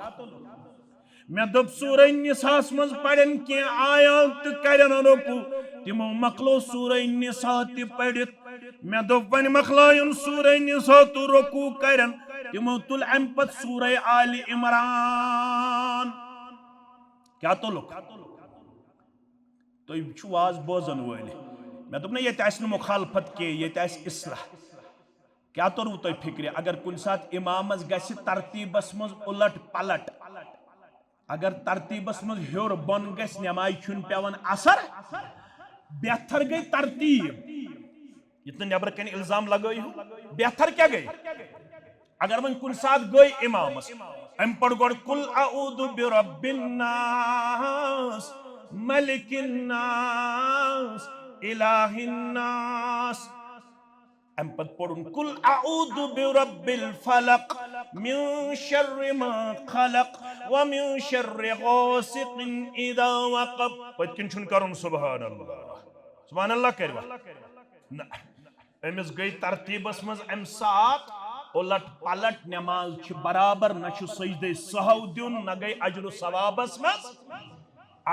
मैं दोप सूरह निसास मज पढ़न के आयात करन रुकू तिमो मकलो सूरह निसा ति पढ़ित मैं दोप वन मकलायन सूरह निसा तु रुकू करन तिमो तुल अम पत सूरह आल इमरान क्या तुलुक तो आज बोजन वल मैं दोप ना ये मुखालफत के ये इस्लाह क्या तोरु तुम फिक्र अगर कुन सात इमामस गस तरतीबस मज उलट पलट अगर तरतीबस मज हेर बन गस नमाज छुन पेवन असर बेहतर गई तरतीब इतने नबर कन इल्जाम लगई हो बेहतर क्या गई अगर वन कुन सात गई इमामस अम पढ़ गोड़ कुल अऊदु बिरब्बिन नास मलिकिन नास इलाहिन नास अम पत पढ़ुन कुल अऊदु बिरब्बिल फलक मिन शर्रि मा खलक व मिन शर्रि गासिकिन इदा वक़ब पतकिन छुन करुन सुबहानल्लाह करवा ना अमिस गई तरतीबस मज अम सात उलट पलट नमाज छ बराबर न छ सजदे सहव दिन न गई अजर सवाबस मज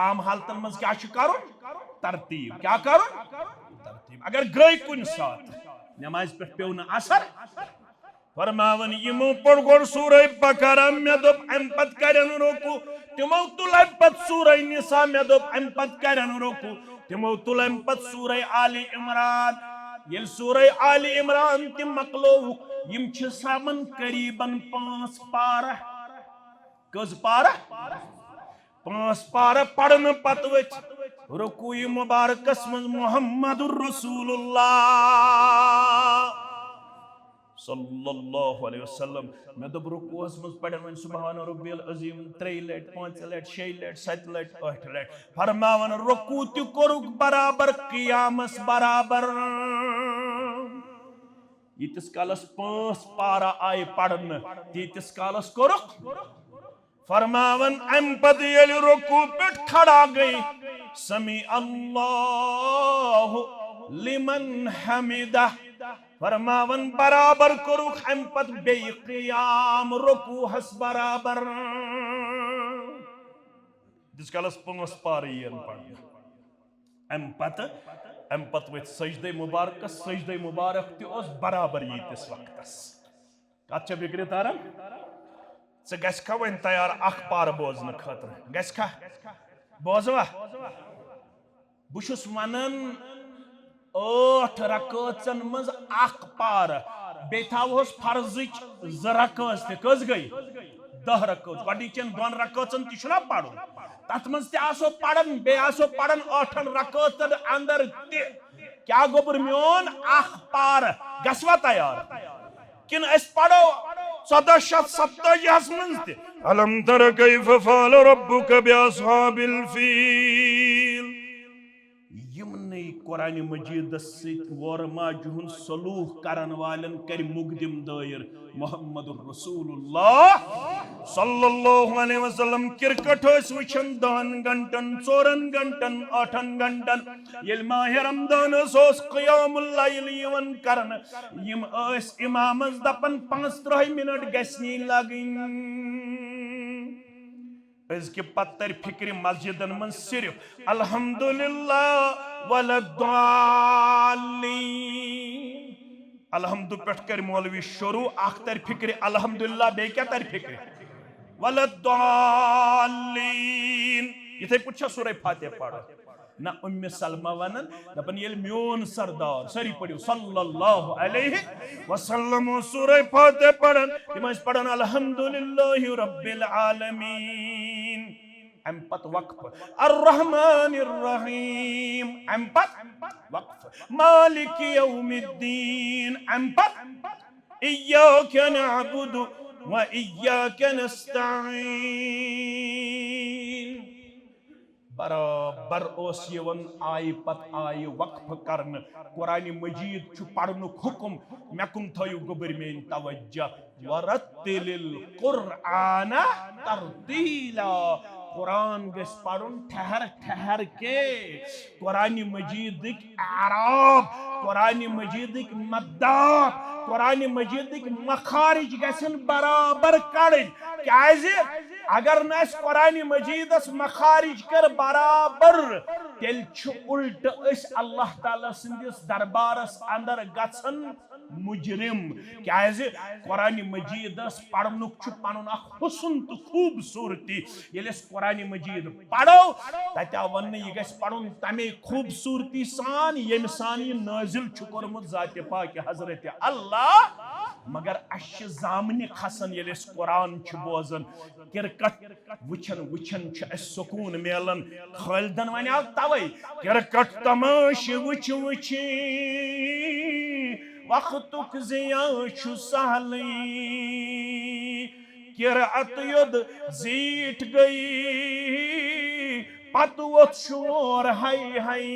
आम हालतन मज क्या छ करुन तरतीब क्या करुन तरतीब अगर गई कुन सात नमाज पे पेव न असर फरमावन यमो पढ़ गोड़ सूरह बकरा मे दोप अम पत करन रोकू तिमो तुल अम पत सूरह निसा मे दोप अम पत करन रोकू तिमो तुल अम पत सूरह आली इमरान यल सूरह आली इमरान तिम मकलो यम छ सामन करीबन 5 पारा कज पारा 5 पारा पढ़न पत वच रुकू मुबारकस मज मुहम्मदुर रसूलुल्लाह सल्लल्लाहु अलैहि वसल्लम मैं दोप रुकूस मज पढ़न वन सुबहान रब्बिल अजीम 3 लट 5 लट 6 लट 7 लट 8 लट फरमावन रुकू ति कोरुक बराबर क़ियामस बराबर यीतिस कालस 5 पारा आय पढ़न तीतिस कालस कोरुक फरमावन अम पत यल रुकू पेट खड़ा गई समी अल्लाहु लिमन हमिदा फरमावन बराबर करुख अम पत बे क़ियाम रुकू हस बराबर जिस कालस 5 पारे यन पढ़ अम पत वत सजदे मुबारक ति ओस बराबर यीतिस वक्तस कत छ बिक्र तारन से गस्खा वन तैयार अख पार बोजन खतर गस्खा बोजवा बुशुस वनन 8 रकातन मज अख पार बे थावोस फर्जिच 2 रकात ते कस गई 10 रकात गडिचन 2 रकातन ति छना पढ़ुन तत मज ते आसो पढ़न बे आसो पढ़न 8 रकातन अंदर ते क्या गोबर मियोन अख पार गस्वा तैयार किन अस पढ़ो 1427 मज ते अलम तर कैफ फ़अल रब्बुक बिअस्हाबिल फील यमने कुरान मजीद सित वरमा जुहन सलूह करन वालन कर मुकदम दायर मुहम्मदुर रसूलुल्लाह सल्लल्लाहु अलैहि वसल्लम क्रिकेट वचन 10 घंटन 4 घंटन 8 घंटन यल माह रमजान सोस क़ियामुल लैल यवन करन यम अस इमामस दपन 15 मिनट गसनी लगिन इसके पत्तर फिक्र मस्जिदन मन सिर्फ अल्हम्दुलिल्लाह वलद्दालीन अलहम्दु पेट कर मौलवी शुरू अख्तर फिक्र अल्हम्दुलिल्लाह बे क्या तर फिक्र वलद्दालीन इथे पूछा सूरह फातिहा पढ़ो ना उम्मे सलमा वनन दपन येल म्योन सरदार सरी पढ़ियो सल्लल्लाहु अलैहि वसल्लम सूरह फातिहा पढ़न तिम पढ़न अल्हम्दुलिल्लाहि रब्बिल आलमीन अम पत वक्फ अर्रहमानिर रहीम अम पत वक्फ मालिक यौमिद्दीन अम पत इय्याका नअबुदु व इय्याका नस्तईन बराबर आय पत आय वक्फ करन कुरान मजीद छु पढ़नुक हुकुम मेकुन थयु गोबर मेन तवज्जो वरत्तिलिल कुरआन तरतीला कुरान गस पढ़ुन ठहर ठहर के कुरान मजीद आराब कुरान मजीद मद्दात कुरान मजीद मखारिज गसन बराबर कड़न क्या अगर न कुरान मजीदस मखारिज कर बराबर तेल उल्ट अल्लाह ताला सिंदिस दरबारस अंदर गसन मुजरिम क्या कुरान मजीदस पढ़नुक पनुन हुस्न तो खूबसूरती ये कुरान मजीद पढ़ो तत्या वन यह गस पढ़ुन तमे खूबसूरती सान यम सान यह नाजिल कोर्मुत जात पाक हजरत अल्लाह मगर अश जामन खसन ये कुरान बोजन क्रिकेट वुचन वुचन सुकून मिलन खालिदन वन आव तवे क्रिकेट तमाश वुच वुच वक्तुक जिया सहल किरात युद जीत गई पत वोत शोर हाय हाय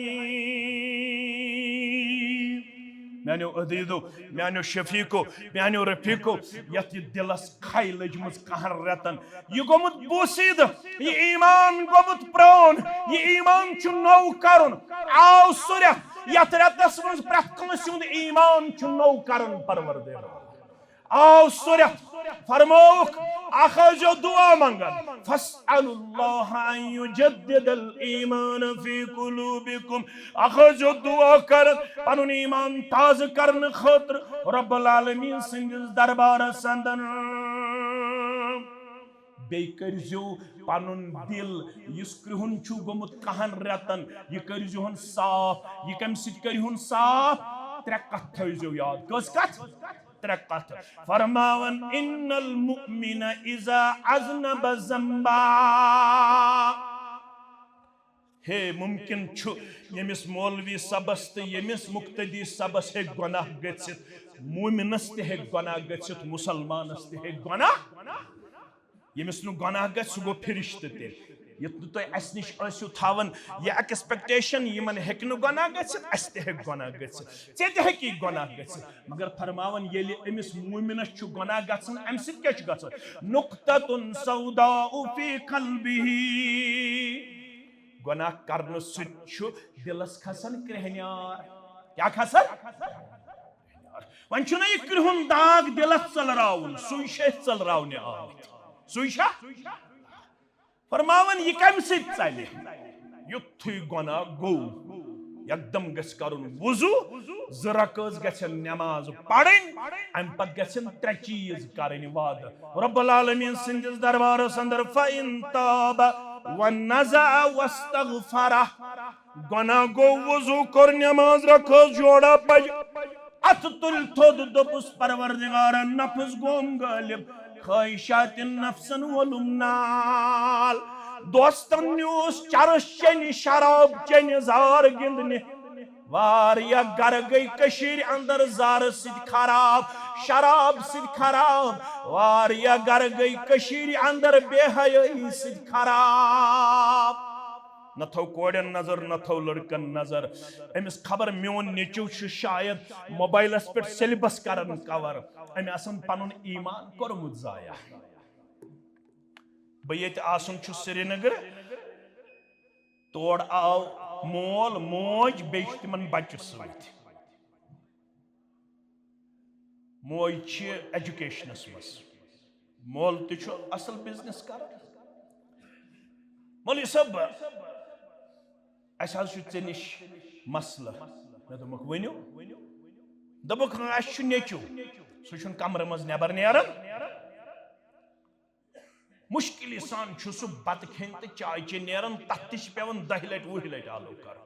मानो अदीदो मानो शफीको मानो रफीको यत दिलस खाई लजमज कहन रतन यह गोमुत बोसीद यह ईमान गोमुत प्रोन यह ईमान छु नौ करन आओ सुरत यत रतस मज प्रथ कंस हुंद ईमान छु नौ करन परवरदिगार आओ सुरत फरमौक अखजो दुआ मंगन फस्अलुल्लाह अन युजद्दिदल ईमान फी कुलूबिकुम अखजो दुआ कर पनुन ईमान ताज करन खातिर रब्बुल आलमीन सिंदिस दरबार संदन बे करजो पनुन दिल इस कृहुन छु गोमुत कहन रतन यह करजोहन साफ यह कम सित करहुन साफ त्रे कथ थजो याद कस कथ फरमावन इन्नल मुमिन इज़ा अज़नब ज़ंबा हे मुमकिन छु यमिस मौलवी सबस तो यमिस मुक्तदी सबस हे गुनाह गछित मुमिनस ते हे गुनाह गछित मुसलमानस ते हे गुनाह यमिस नु गुनाह गछ सु गो फिरिश्त ते युत तो अस निश आसु थावन ये एक्सपेक्टेशन यमन हेकन गुनाह गछित अस ते हेक गुनाह गछित चे ते हेकी गुनाह गछित मगर फरमावन येले अमिस मुमिनस छु गुनाह गछन अम सित के छु गछन नुक्ततुन सौदाउ फी कल्बिही गुनाह करन सित छु दिलस खसन क्रेहन्यार क्या खसन वन छु न ये कृहुन दाग दिलस चलराउन सुइशे चलराउने आ सुइशा फरमावन यह कम सित चले युथु गुनाह गो एकदम गस करुन वुजू जरकस गछन नमाज पढ़न अम पत गछन त्रे चीज करन वाद रब्बुल आलमीन सिंदिस दरबार अंदर फइन ताब व नज़ा वस्तगफर गुनाह गो वुजू कर नमाज रखो जोड़ा पज अत तुल थोद दोपुस परवरदिगार नफ्स गोम गालिब ख्वाहिशात नफ्सन वलुमनाल दोस्तन न्यूस चरस चन शराब चन जार गिंदने वारिया गर गई कशीर अंदर जार सिद खराब शराब सिद खराब वारिया गर गई कशीर अंदर बेहयाई सिद खराब न थो कोड़न नजर न थो लड़कन नजर अमिस खबर मोन नेचू शायद मोबाइलस पे सिलेबस करन कवर अमे आसन पनुन ईमान कोरमुत जाया बयत आसन छु श्रीनगर तोड़ आव मोल मोज बेच तिमन बच्चे सत मोज छ एजुकेशनस मस मोल ते छु असल बिजनेस कर मोल सब अस निश मसल मे दोक वनु दोक नेचू सह कमर मज नबर नेरन मुश्किल सान सह बत खेन तो चाय चे नेरन तथ पेवन 10 लट 20 लट आलो कर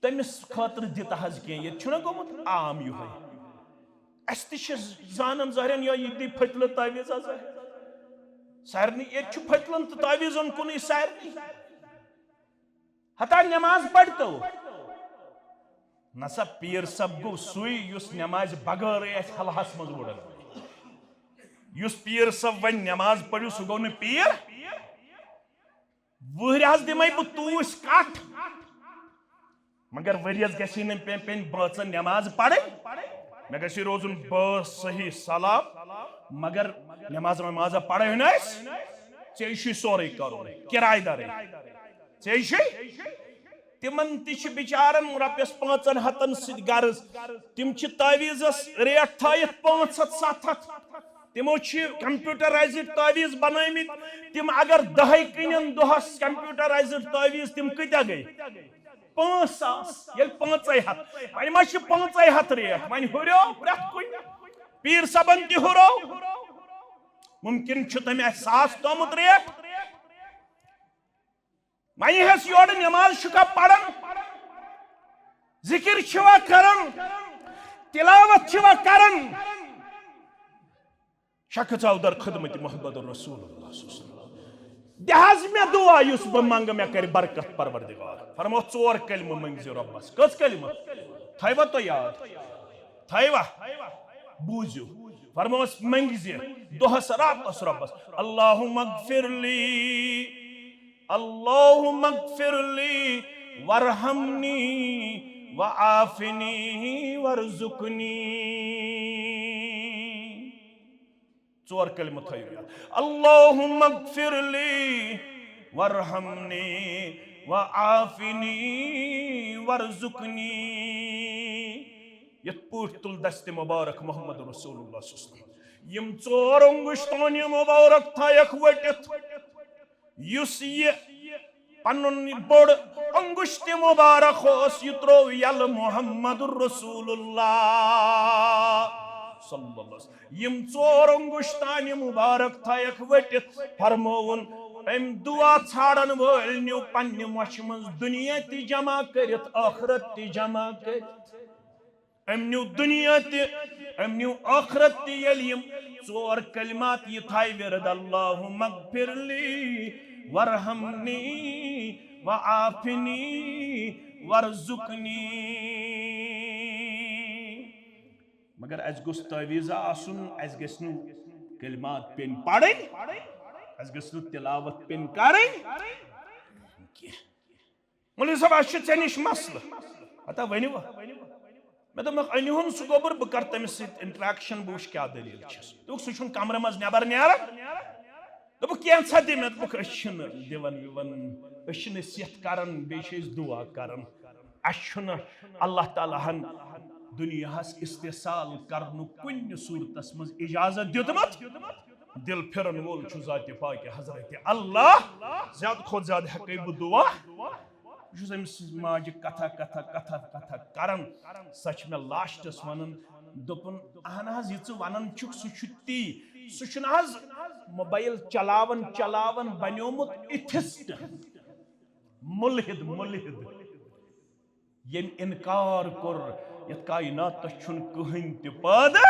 तमिस खतर दित ये गोमुत आम युह जान जहरन या ये दी फतल तावीज सारे ये फतलन तो तावीजन कुन सारे हता नमाज पढ़ तो नसा पीर सब गो सुई युस नमाज बगैर हलहस मज उड़न युस पीर सब वन नमाज पढ़ू सह गो न पीर वहर दिमे बह तूस कट मगर वरियस गसी न पेन बाचन नमाज पढ़ मे गसी रोजुन बस सही सलाम मगर नमाज नमाज पढ़ ऐ सोरे करो किरायदार तिमन तिचारन रपियस 500 सत गर्ज तिम तावीजस रेट थत 500-700 तिमो कंप्यूटराइज्ड तावीज बनामित तिम अगर 10 कन दोहस कंप्यूटराइज्ड तावीज तिम कत्या गई 5,000 ये 500 वन मा 500 रेट वन हुरो प्रत कुन पीर सबन ति हुरो मुमकिन तम 1,000 तोमुत रेट वन हस योर नमाज शुका पढ़न जिक्र छवा करन तिलावत छवा करन शक चाउदर खिदमत मोहम्मद रसूलुल्लाह दहज मे दुआ युस ब मंग मे कर बरकत परवरदिगार फरमो 4 कलम मंगजो रब्बस कस कलम थैवा तो याद थैवा बूजो फरमो मंगजे दोहस रब्बस अल्लाहुम्मा इग़फिरली वरहमनी वआफिनी वरज़ुकनी 4 कलम थैया अल्लाहुम्मा इग़फिरली वरहमनी वआफिनी वरज़ुकनी यत पूट तुल दस्त मुबारक मोहम्मद रसूलुल्लाह यम 4 अंगुश्तान मुबारक थायक वटित युस ये पनुन बोड़ अंगुश्त मुबारक होस युत्रो यल मोहम्मद रसूलुल्लाह सल्लल्लाहु यम 4 अंगुश्तान मुबारक थायक वटित फरमोवन अम दुआ छाड़न वल न्यू पन्ने मश मज दुनिया ति जमा करित आखिरत ति जमा करित अम न्यू दुनिया ति अम न्यू आखिरत ति यलिम 4 कलिमात ये थाय विरद अल्लाहुम्मा इग़फिरली वरहमनी वआफिनी वरज़ुकनी मगर अस गुस तावीज़ा आसुन अस गस्नु कलिमात पेन पढ़न अस गस्नु तिलावत पेन करन मुली सब अश निश मसल अता वनिव मे दोप अनहुन सह गोबर बह कर तमिस इंटरेक्शन बह क्या दलील दोप सह कमर मज नेबर नेरान दोप कैसा दि मे दोप दिवन विवन नसीहत करान बे दुआ करान अल्लाह ताला हन दुनियास इस्तेसाल करनु कुन सूरतस मज इजाजत दितमत दिल फिरन वोल छु जात पाक हजरत अल्लाह ज्यादा खो ज्यादा हकै बह दुआ माज कथा कथा कथा कथा करान सच मे लास्टस वनन दोपन अहन ये वनन सह ती सह मोबाइल चलावन चलावन बन्योमुत इथिस्ट मुल्हिद मुल्हिद यम इनकार कोर यत कायनात छुन कहीं त पैदा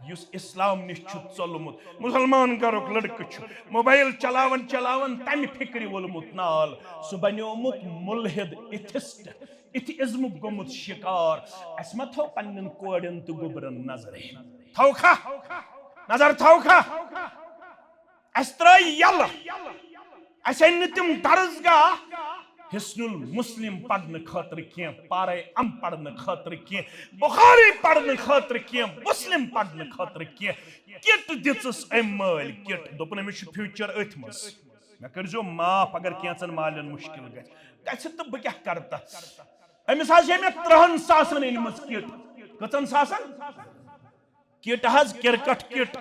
युस इस्लाम निश चलमुत मुसलमान गरुक लड़क मोबाइल चलावन चलावन तम फिक्र वोलमुत नाल सह बन्योमुत मुल्हिद इथिस्ट इथिज्म गोमुत शिकार अस मा थो पन्न कोड़न तो गोबरन नजर थौखा नजर थौखा अस त्राय यल अस तिम दर्जगाह हिस्नुल मुस्लिम पढ़ने खतर क्या पारे अम पढ़ने खतर क्या बुखारी पढ़ने खतर क्या मुस्लिम पढ़ने खतर क्या किट दिस मल किट दोपन अमिस फ्यूचर अथ मज मे कर माफ अगर कैंचन मालन मुश्किल गि तो बह क्या कर अमिस मे 3 सासन अनम किट कचन सासन किट क्रिकेट किट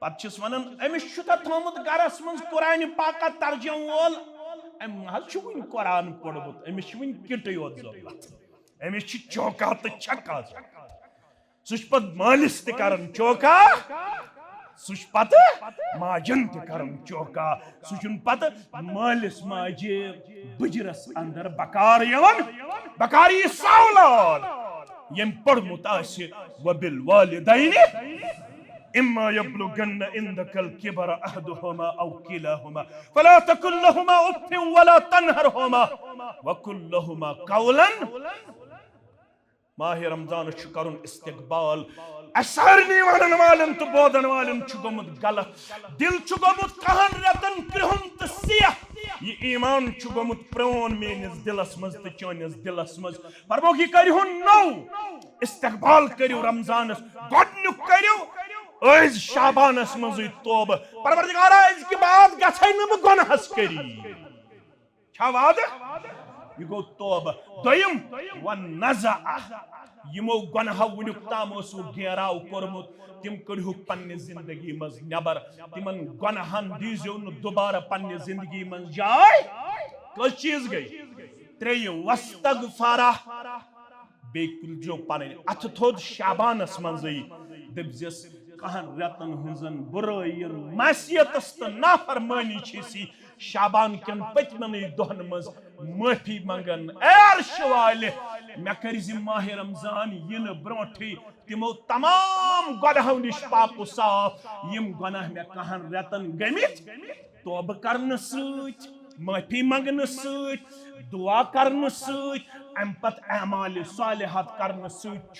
पे वन अमिस थोमुत गरस मज कुरान पाक तर्जम वोल one Quran पोड़मुत Amish one kit योत जरूरत अमिस चौका तो छक्का सह पे मालिस तक चौका सुच पत माजन ते करम चौका सुचुन पत मालिस माजे बुजरस अंदर बकार यवन बकारी सावलाद यम पढ़मुत आसे वबिल वालिदैनि इम्मा यब्लुगन्न इंदकल किबर अहदुहुमा औ किलाहुमा फला तकुल लहुमा उफ्फिन वला तनहरहुमा वकुल लहुमा कौलन माह रमजान करुन इस्तिकबाल असरनी वनन वालन तो बोदन वालन गोमुत गलत दिल गोमुत कहन रतन कृहन तो सिया ये ईमान गोमुत प्रोन मेनिस दिलस मज तो चोनिस दिलस मज फरमो कि करिहुन नौ इस्तिकबाल करियो रमजानस गोडनु करियो आज शाबानस मज तौबा परवरदिगार आज की बात गछै न गुनाहस करी छा वाद ये गो तौबा दोयम वन नज़ा यमो गुनाह वुनुक ताम ओसु गेराव कोरमुत तिम कड़िहु पन्ने जिंदगी मज नबर तिमन गुनाहन दीजो न दोबारा पन्ने जिंदगी मज जाय कल चीज गई त्रेय वस्तगफारा बेकुल जो पन अथ थोद शाबानस मजई दबजस कहन रतन हजन बुराइन मासियतस तो नाफरमानी छी शाबान कन पचमन दोहन मज माफी मंगन अर्श वाले मे कर माह रमजान इन ब्रोठी तिमो तमाम गुनाहों निश पाक साफ यम गुनाह मे कहन रतन गमित तौबा करन सत माफी मंगन सत दुआ करन सत अम पत अमाल सालिहात करन सत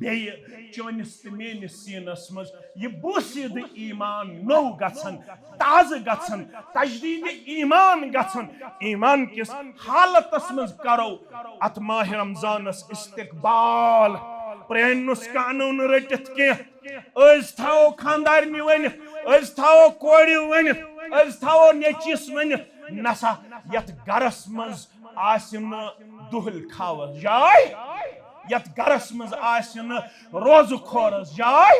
बेय चोनिस तो मेनिस सीनस मज ये बुसीद ईमान नौ गछन ताज गछन तजदीद ईमान गछन ईमान किस हालतस मज करो अत माह रमजानस इस्तिकबाल प्रेनुस कानून रटित के अज थाओ खानदारनी वनित अज थाओ कोड़ी वनित अज थाओ नेचिस वनित नसा यत गरस मज आसिन दुहल खावस जाय यत गरस मज आसिन रोज खोरस जाय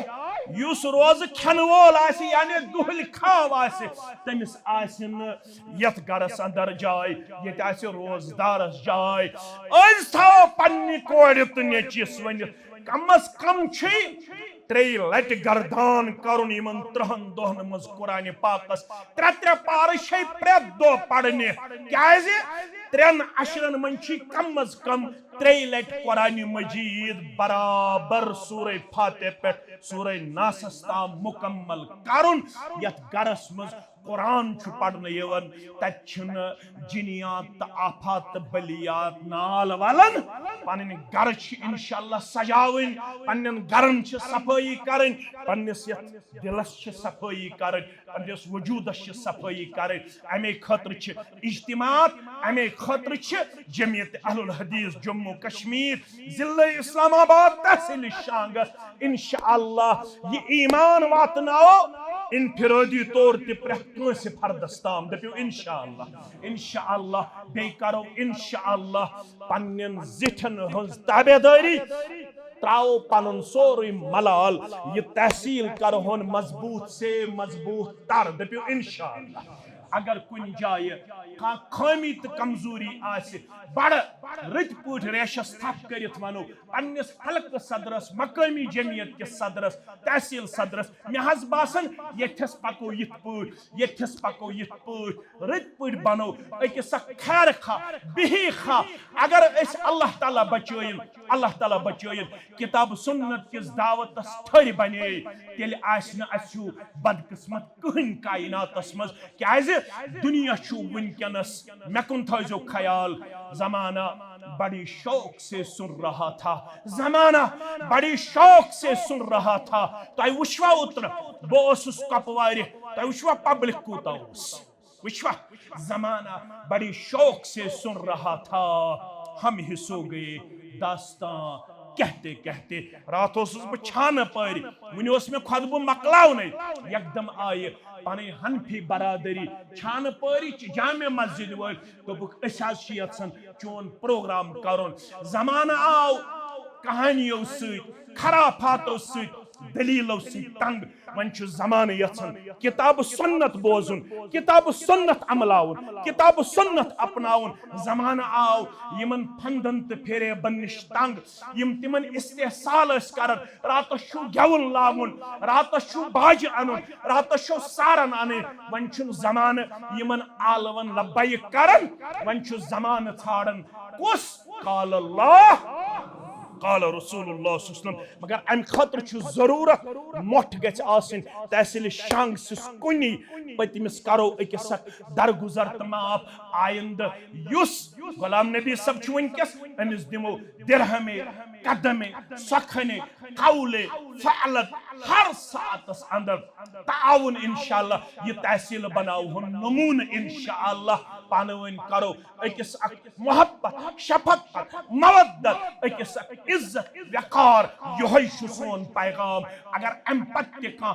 युस रोज खन वोल आसि यानी दुहल खाव आसि तमिस आसिन यत गरस अंदर जाय यत आसि रोजदारस जाय अज थाओ पन्नी कोड़ तो नेचिस वनित कमस कम छी त्रेय लट गर्दान करुन यमन 3 दोहन मज कुरान पाकस त्रे पार छे प्रेत दो पढ़ने क्याजे 3 अशरन मन छी कम अज कम त्रेय लट कुरान मजीद बराबर सूरह फातिह पे सूरह नास ताम मुकम्मल करुन यत गरस मज कुरान पढ़न यवन तन जिनियात तो आफात बलियात नाल वालन पन गर इंशाअल्लाह सजावन पन्न गरन सफाई करन पन्निस दिलस सफाई करन पन्निस वजूदस सफाई करन अमे खतर इज्तिमात अमे खतर जमियत अहलुल हदीस जम्मू कश्मीर जिला इस्लामाबाद तहसील शांगस इंशाअल्लाह ये ईमान वातनाओ इनफिरादी तौर ते प्रेस फर्दस ताम दपियो इंशाअल्लाह इंशाअल्लाह बे करो इंशाअल्लाह पन्नन जिठन हंस ताबेदारी त्राओ पनुन सोरी मलाल ये तहसील करो होन मजबूत से मजबूत तर दपियो इंशाअल्लाह अगर कुन जाय खामी तो कमजोरी आसे बड़ रत पट रेशस थप करित वनो पन्निस हल्क सदरस मकामी जमियत के सदरस तहसील सदरस मे हज बासन यथस पको यथ पको यथ पट रत पट बनो अकिस खैर खा बिही खा अगर अस अल्लाह ताला बचोइन किताब सुन्नत किस दावतस थर बने तेल आसना असु बदकिस्मत कहन कायनातस मज क्याज दुनिया छु वनकनस मे कुन थो ख्याल जमाना बड़ी शौक से सुन रहा था जमाना बड़ी शौक से सुन रहा था तो वुशवा उतर बोस कपवार तो वुशवा पब्लिक कूता वुशवा जमाना बड़ी शौक से सुन रहा था हम ही सो गए दास्तां कहते कहते रात छान पर वन मे खुदब मकलावन एकदम आये पन हनफी बरादरी छान पर जामे मस्जिद वो दोपुक यन चोन प्रोग्राम कर जमाना आव कहानियों सराफातों दलीलों से तंग वन जमाने यछन किताब सुन्नत बोजुन किताब सुन्नत अमलाउन किताब सुन्नत अपनाउन जमाना आव यमन फंदन तो फेरे बनिश तंग यम तिमन इस्तेहसाल करन रात शु गेवन लागुन रात शु बाज अनुन रात शु सारन अन वन जमान यमन आलवन लब्बैक करन वन जमान छाड़न कुस काल अल्लाह काल रसूलुल्लाह सल्लल्लाहु अलैहि वसल्लम मगर अम खतर जरूरत मोठ गछ आसिन तहसील शांग सिस कुनी पतिमिस करो अकिस दरगुजर तमाफ आइंद युस गुलाम नबी सब छु वनकस अमिस दिमो दिरहमे कदमे सखने कौले फअलत हर सातस अंदर ताउन इंशाअल्लाह ये तहसील बनाओ हम नमून इंशाअल्लाह पानवन करो अकिस मोहब्बत शफकत मवद्दत अकिस इज्जत वकार यही सोन पैगाम अगर अम पत्ते का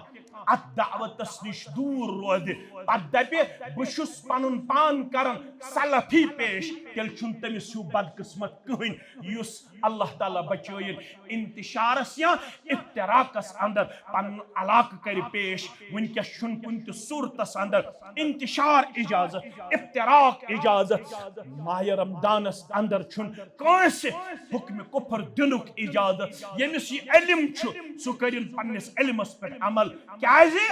अत दावतस निश दूर रोद पत दपे बुशुस पनुन पान करन सलफी पेश तेल छुन तमिस हु बदकिस्मत कहन युस अल्लाह ताला बचोइन इंतशारस या इफ्तिराकस अंदर पन अलाक कर पेश वनकस छुन कुन त सूरतस अंदर इंतशार इजाजत इफ्तिराक इजाजत माह रमदानस अंदर छुन कांस हुक्म कुफर दिनुक इजाजत यमिस ये इल्म छु सु करिन पन्निस इल्मस पे अमल क्याजे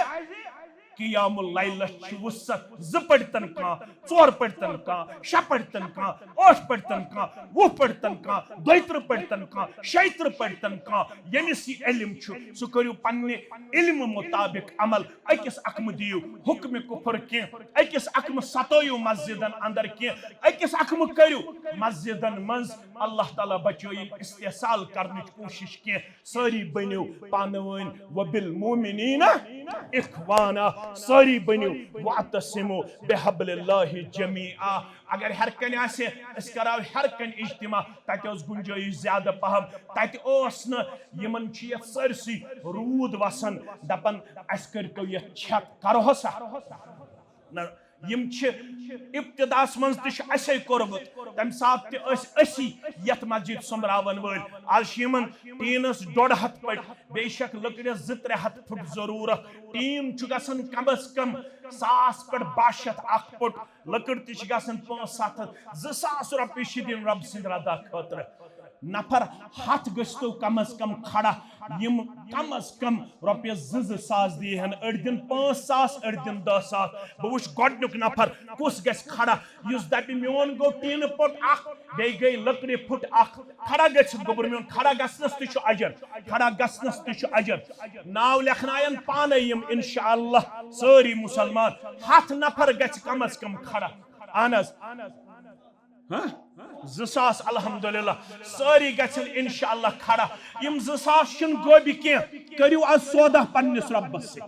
कियामुल लैल वुसत ज पड़तन का चोर पड़तन का श पड़तन का ओश पड़तन का वो पड़तन का दोत्र पड़तन का शैत्र पड़तन का यमिस इल्म छु सु करियो पन्ने इल्म मुताबिक अमल अकिस अकम दियो हुक्म कुफर के अकिस अकम सतोयो मस्जिदन अंदर के अकिस अकम करियो मस्जिदन मंज अल्लाह ताला बचोइन इस्तेसाल करने कोशिश के सारी बनियो पानवन वबिल मोमिनीना इखवाना सारी बनियो वातसिमो बिहब्लिल्लाहि जमीआ अगर हर कन आसे अस कराव हर कन इज्तिमा तत ओस गुंजाइश ज्यादा पहम तत ओस न यमन छ यत सरसी रूद वसन दपन अस करतो ये छत करो सा न यम छ इब्तिदास मंज त असे कोरबत तम साथ त असी यत मस्जिद समरावन वल आज यमन टीनस 1.5 फुट बेशक लकड़े 2-3 फुट जरूरत टीन छु गसन कम अज कम 1000 पे 1200 1 फुट लकड़ त छु गसन 5-7 2000 रुपये छि दिन रब सिंद रदा खतर नफर हाथ गस्तो कम अज कम खड़ा यम कम अज कम रुपये 2-2 दिहन अड़ दिन 5,000 अड़ दिन 10,000 बह वुच गोडनुक नफर कुस गस खड़ा युस दपि मोन गो टीन फुट अख बे गई लकड़ी फुट अख खड़ा गस गोबर मोन खड़ा गसनस त छु अजर खड़ा गसनस त छु अजर नाव लेखनायन पाने यम इंशाअल्लाह सारी मुसलमान हाथ नफर गस कम अज कम खड़ा आनस 2,000 अल्हम्दुलिल्लाह सारी गछन इंशाअल्लाह खड़ा यम 2,000 छिन गोबि के करियो आज सौदा पन्निस रब्बस से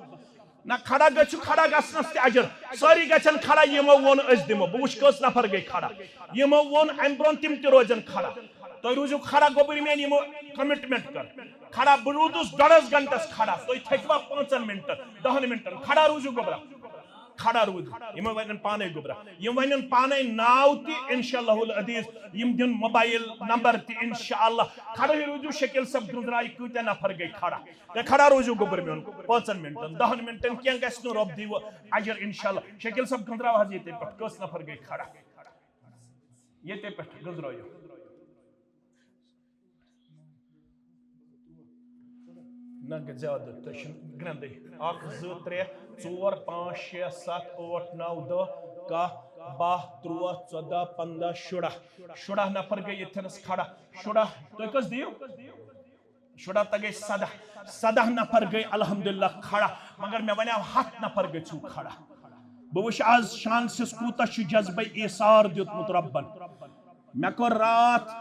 ना खड़ा गछु खड़ा गसनस ते अजर सारी गछन खड़ा यमो वोन अस दिमो बह वुच कस नफर गई खड़ा यमो वोन अम ब्रोन तिम ते रोजन खड़ा तो रूजु खड़ा गोबर में यमो कमिटमेंट कर खड़ा बह रूदुस 1.5 घंटस खड़ा तो थकवा 5 मिनट 10 मिनट खड़ा रूजु गोबरा खड़ा रूद यम वन पाने गोबरा यम वन पाने नाव ति इंशाअल्लाहुल अजीज यम दिन मोबाइल नंबर ति इंशाअल्लाह खड़ा रूजु शकील सब गुजराई कुते नफर गई खड़ा ते खड़ा रूजु गोबर में 5 मिनट 10 मिनट क्या गस नो रब दिव अजर इंशाअल्लाह शकील सब गुजराव हज येते पट कस नफर गई खड़ा येते पट गुजरायो ना ज्यादा तशन ग्रंदे 1 2 3 4 5 6 7 8 9 10 11 12 13 14 15 16 नफर गई इथनस खड़ा 16 तो कस दियो 16 तक 17 नफर गई अल्हम्दुलिल्लाह खड़ा मगर मैं वने 7 नफर गई छु खड़ा बह वुच आज शान सिस कूता छु जज्बे ईसार दियुतमुत रब्बन मैं को रात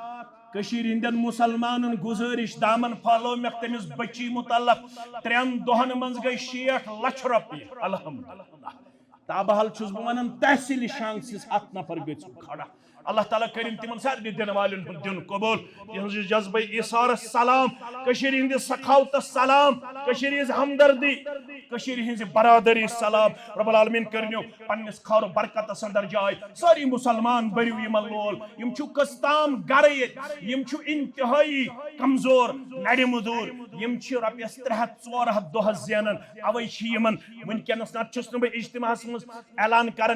कशीर हिंदन मुसलमानन गुजारिश दामन फलो मे तमिस बची मुतल्लक 3 दोहन मंज गई 60 लाख रुपये अल्हम्दुलिल्लाह ताबहल छुस बवन तहसील शांग सिस 7 नफर गई खड़ा अल्लाह ताला करीम तिमन सारे दिन वालन दिन कबूल यह जज्बे इसार सलाम कशीर हिंद सखावत सलाम कशीर हिंद हमदर्दी कशीर हिंद बरादरी सलाम रब्बुल आलमीन करनियो पन्निस खार बरकत अंदर जाय सारी मुसलमान बरियो यमन लोल यम छु कस्ताम गर यम छु इंतहाई कमजोर नड़ मजूर यम रपियस 300-400 दोहस ज़ेनन अवै यमन वनकस नस ना बह इज्तिमाहस मज ऐलान कर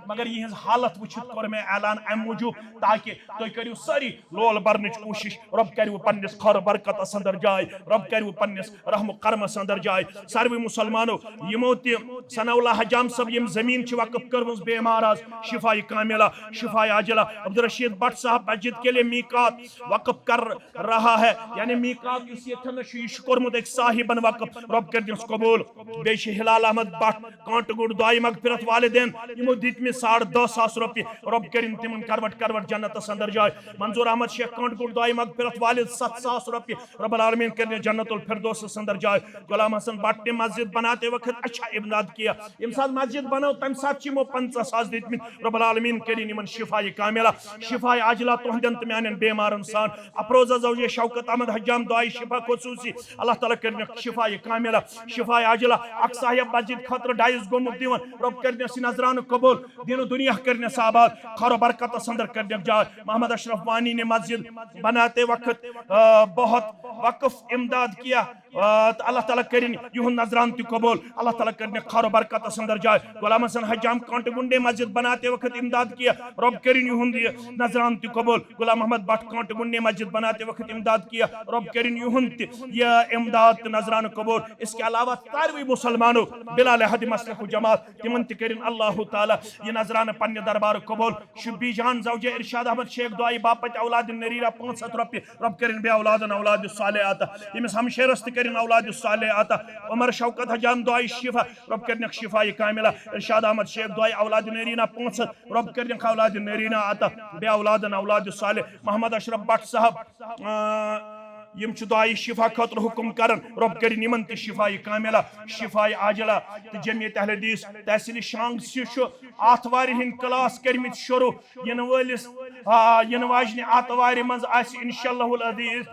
मगर यह हालत वुचित कोर मे ऐलान अम मूजूब ताकि तुम करू सारी लोल भरन कोशिश रब करू पन्निस खर बरकत अंदर जाय रब करू पन्निस रहम करमस अंदर जाय सारे मुसलमानों यमो सनाउल्लाह हजाम सब यम जमीन वक़्फ़ कर्मज बेमार आज शिफाई कामिला शिफाई आजिला अब्दुल रशीद भट्ट साहब मस्जिद के लिए मीकात वक़्फ़ कर रहा है यानी मीकात यह कोर्मुत एक साहिबन वक़्फ़ रब कर दिस कबूल बे हिलाल अहमद भट्ट कांटगुड़ दुआई मगफिरत वालिदैन यमो दितमि 10,500 रुपये रब कर तिमन करवट जन्नत अंदर जाय मंजूर अहमद शेख कांटगुड़ दुआई मगफिरत वालिद 7,000 रुपये रब्बुल आलमीन कर जन्नतुल फिरदौस अंदर जाय गुलाम हसन भट्ट ने मस्जिद बनाते वक्त अच्छा इमदाद किया यम साथ मस्जिद बनो तम साथ 50,000 दितमि रब्बुल आलमीन कर शिफाई कामिला शिफाई आजिला तुहंदन तो म्यान बेमारन सान अफरोजा जौजे शौकत अहमद हजाम दुआई शिफा खुसूसी अल्लाह ताला कर शिफाई कामिला शिफाई आजिला अक साहिब मस्जिद खतर डाइस गोमुत दिवन रब कर नजरान कबूल दिन दुनिया कर आबाद खर बरकत अंदर कर जाय मोहम्मद अशरफ वानी ने मस्जिद बनाते वक्त बहुत वक़्फ़ इमदाद किया अल्लाह ताला करिन युहन नजरान ति कबूल अल्लाह ताला करने खर बरकत अंदर जाय गुलाम हसन हजाम कांटगुंडे मस्जिद बनाते वक्त इमदाद किया रब करिन युहन नजरान ति कबूल गुलाम अहमद भट्ट कांटगुंडे मस्जिद बनाते वक्त इमदाद किया रब करिन युहन ये इमदाद नजरान कबूल इसके अलावा सारे मुसलमानों बिलाल हद मसलक जमात तिमन ति करिन अल्लाह ताला ये नजरान पन्ने दरबार कबूल शुबी जान जौजे इरशाद अहमद शेख दुआई बापत औलाद नरीरा 500 रुपये रब करिन बे औलाद साले आता यमिस हमशेरस औलाद साले आता उमर शौकत हजाम दुआई शिफा रब कर शिफाई कामिला इरशाद अहमद शेख दुआई औलाद नरीना 500 रब कर औलाद नरीना आता बे औलाद साले मोहम्मद अशरफ भट्ट साहब यम दुआई शिफा खतर हुक्म करन रब कर निमन त शिफाई कामिला शिफाई आजिला तो जमियत अहले हदीस तहसील शांग आतवार हिंद क्लास करमित शुरू इन वलिस इन वाजन आतवार मज इंशाअल्लाहुल अज़ीज़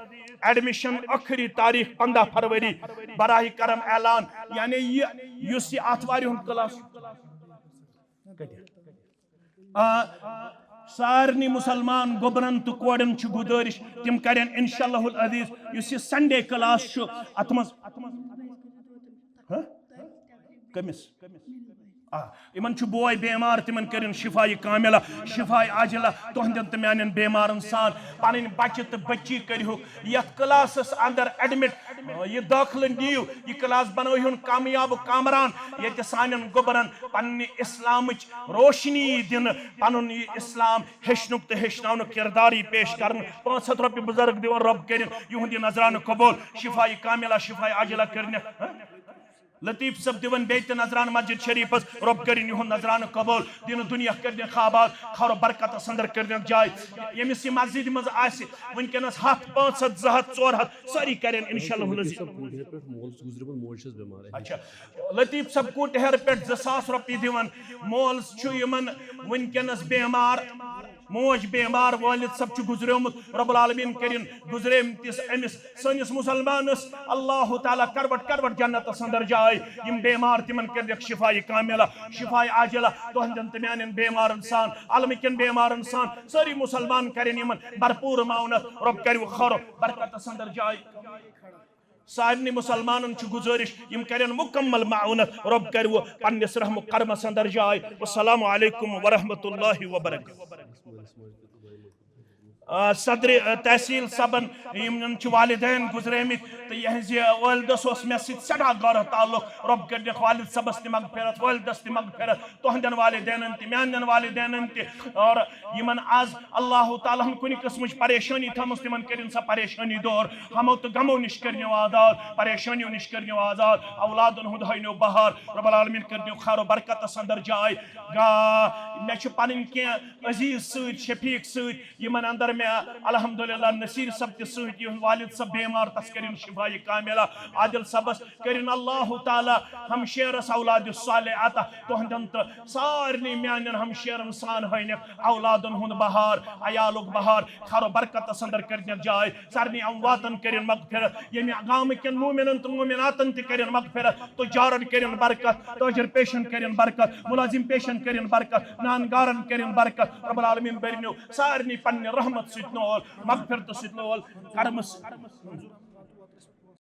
एडमिशन आखिरी तारीख 15 फरवरी बराह करम ऐलान यानी ये आतवार हुंद क्लास सारे मुसलमान गोबरन तो कोडन गुजारिश तिम करें इंशाअल्लाहुल अज़ीज़ यह संडे क्लास अत मज कमिस इमन बोय बेमार तिमन करिन शिफाई कामिला शिफाई आजिला तुहंदन तो म्यान बेमारन सान पन बच्चे तो बच्ची करू यथ क्लास अंदर एडमिट यह दाखिल नीव यह क्लास बनोन कामयाब कामरान ये सान गोबरन पन्ने इस्लाम रोशनी दिन पन इस्लाम हेचनुक तो हेचन किरदारी पेश कर 500 रुपये बुजुर्ग दिवन रब कर युहद नजरान कबूल शिफाई कामिला शिफाई आजिला कर लतीफ सब दिवन बेत नजरान मस्जिद शरीफ रब कर नजरान कबूल दिन दुनिया कर खाबाद खर बरकत अंदर कर जाय यमिस मस्जिद मज वनकस 100 500 200 400 सारी करें इंशाअल्लाह अच्छा लतीफ सब कुटहर पे 2,000 रुपये दिवन मोल वनकस बेमार मोज बेमार वालिद सब गुजरेमुत रब्बुल आलमीन करिन गुजरेमतिस अमिस सनिस मुसलमानस अल्लाह ताला करवट जन्नत अंदर जाय यम बेमार तिमन कर शिफाई कामिला शिफाई आजिला तुहंदन तो म्यान बेमारन सान आलमिकन बेमारन सान सारी मुसलमान करिन यमन भरपूर माउनत रब कर खर बरकत अंदर जाय सारे मुसलमान गुजारिश यम करें मुकम्मल माउनत रब कर पन्निस रहम करमस अंदर जाय अस्सलामु अलैकुम व रहमतुल्लाहि व बरकातहू सदर तहसील सबन वालिदैन गुजरेमित तो यह वालिदस मे सड़ा गौर ताल्लुक रब कर वालिद सबस त मगफिरत वालिदस त मगफिरत तुहंदन वालिदैन त म्यान वालिदैन त और यमन आज अल्लाह ताला कुन किस्म परेशानी थमस तिमन करिन सा परेशानी दूर हमो तो गमो निश करनो आजाद परेशानियों निश करनो आजाद औलादन हुंद हयनो बहार रब्बुल आलमीन करनो खैर बरकत अंदर जाय मे पन के अजीज सत शफीक सत यमन अंदर में अल्हम्दुलिल्लाह नसीर सब के वालिद सब बेमार तस करिन शिफाई कामिला आदिल सबस करिन अल्लाह ताला हम शेरस औलाद साले आता तुहंदन तो सारे म्यान हम शेरन सान हन औलादन हुंद बहार अयालुक बहार खर बरकत अंदर कर जाय सारे अमवातन करिन मगफिरत यम गाम कन मोमिनन तो मोमिनातन त करिन मगफिरत तुजारन करिन बरकत ताजर पेशन करिन बरकत मुलाजिम पेशन करिन बरकत नानगारन करिन बरकत रब्बुल आलमीन बरनो सारे पन्ने रहमत सितनोल मगफिरत सितनोल करमस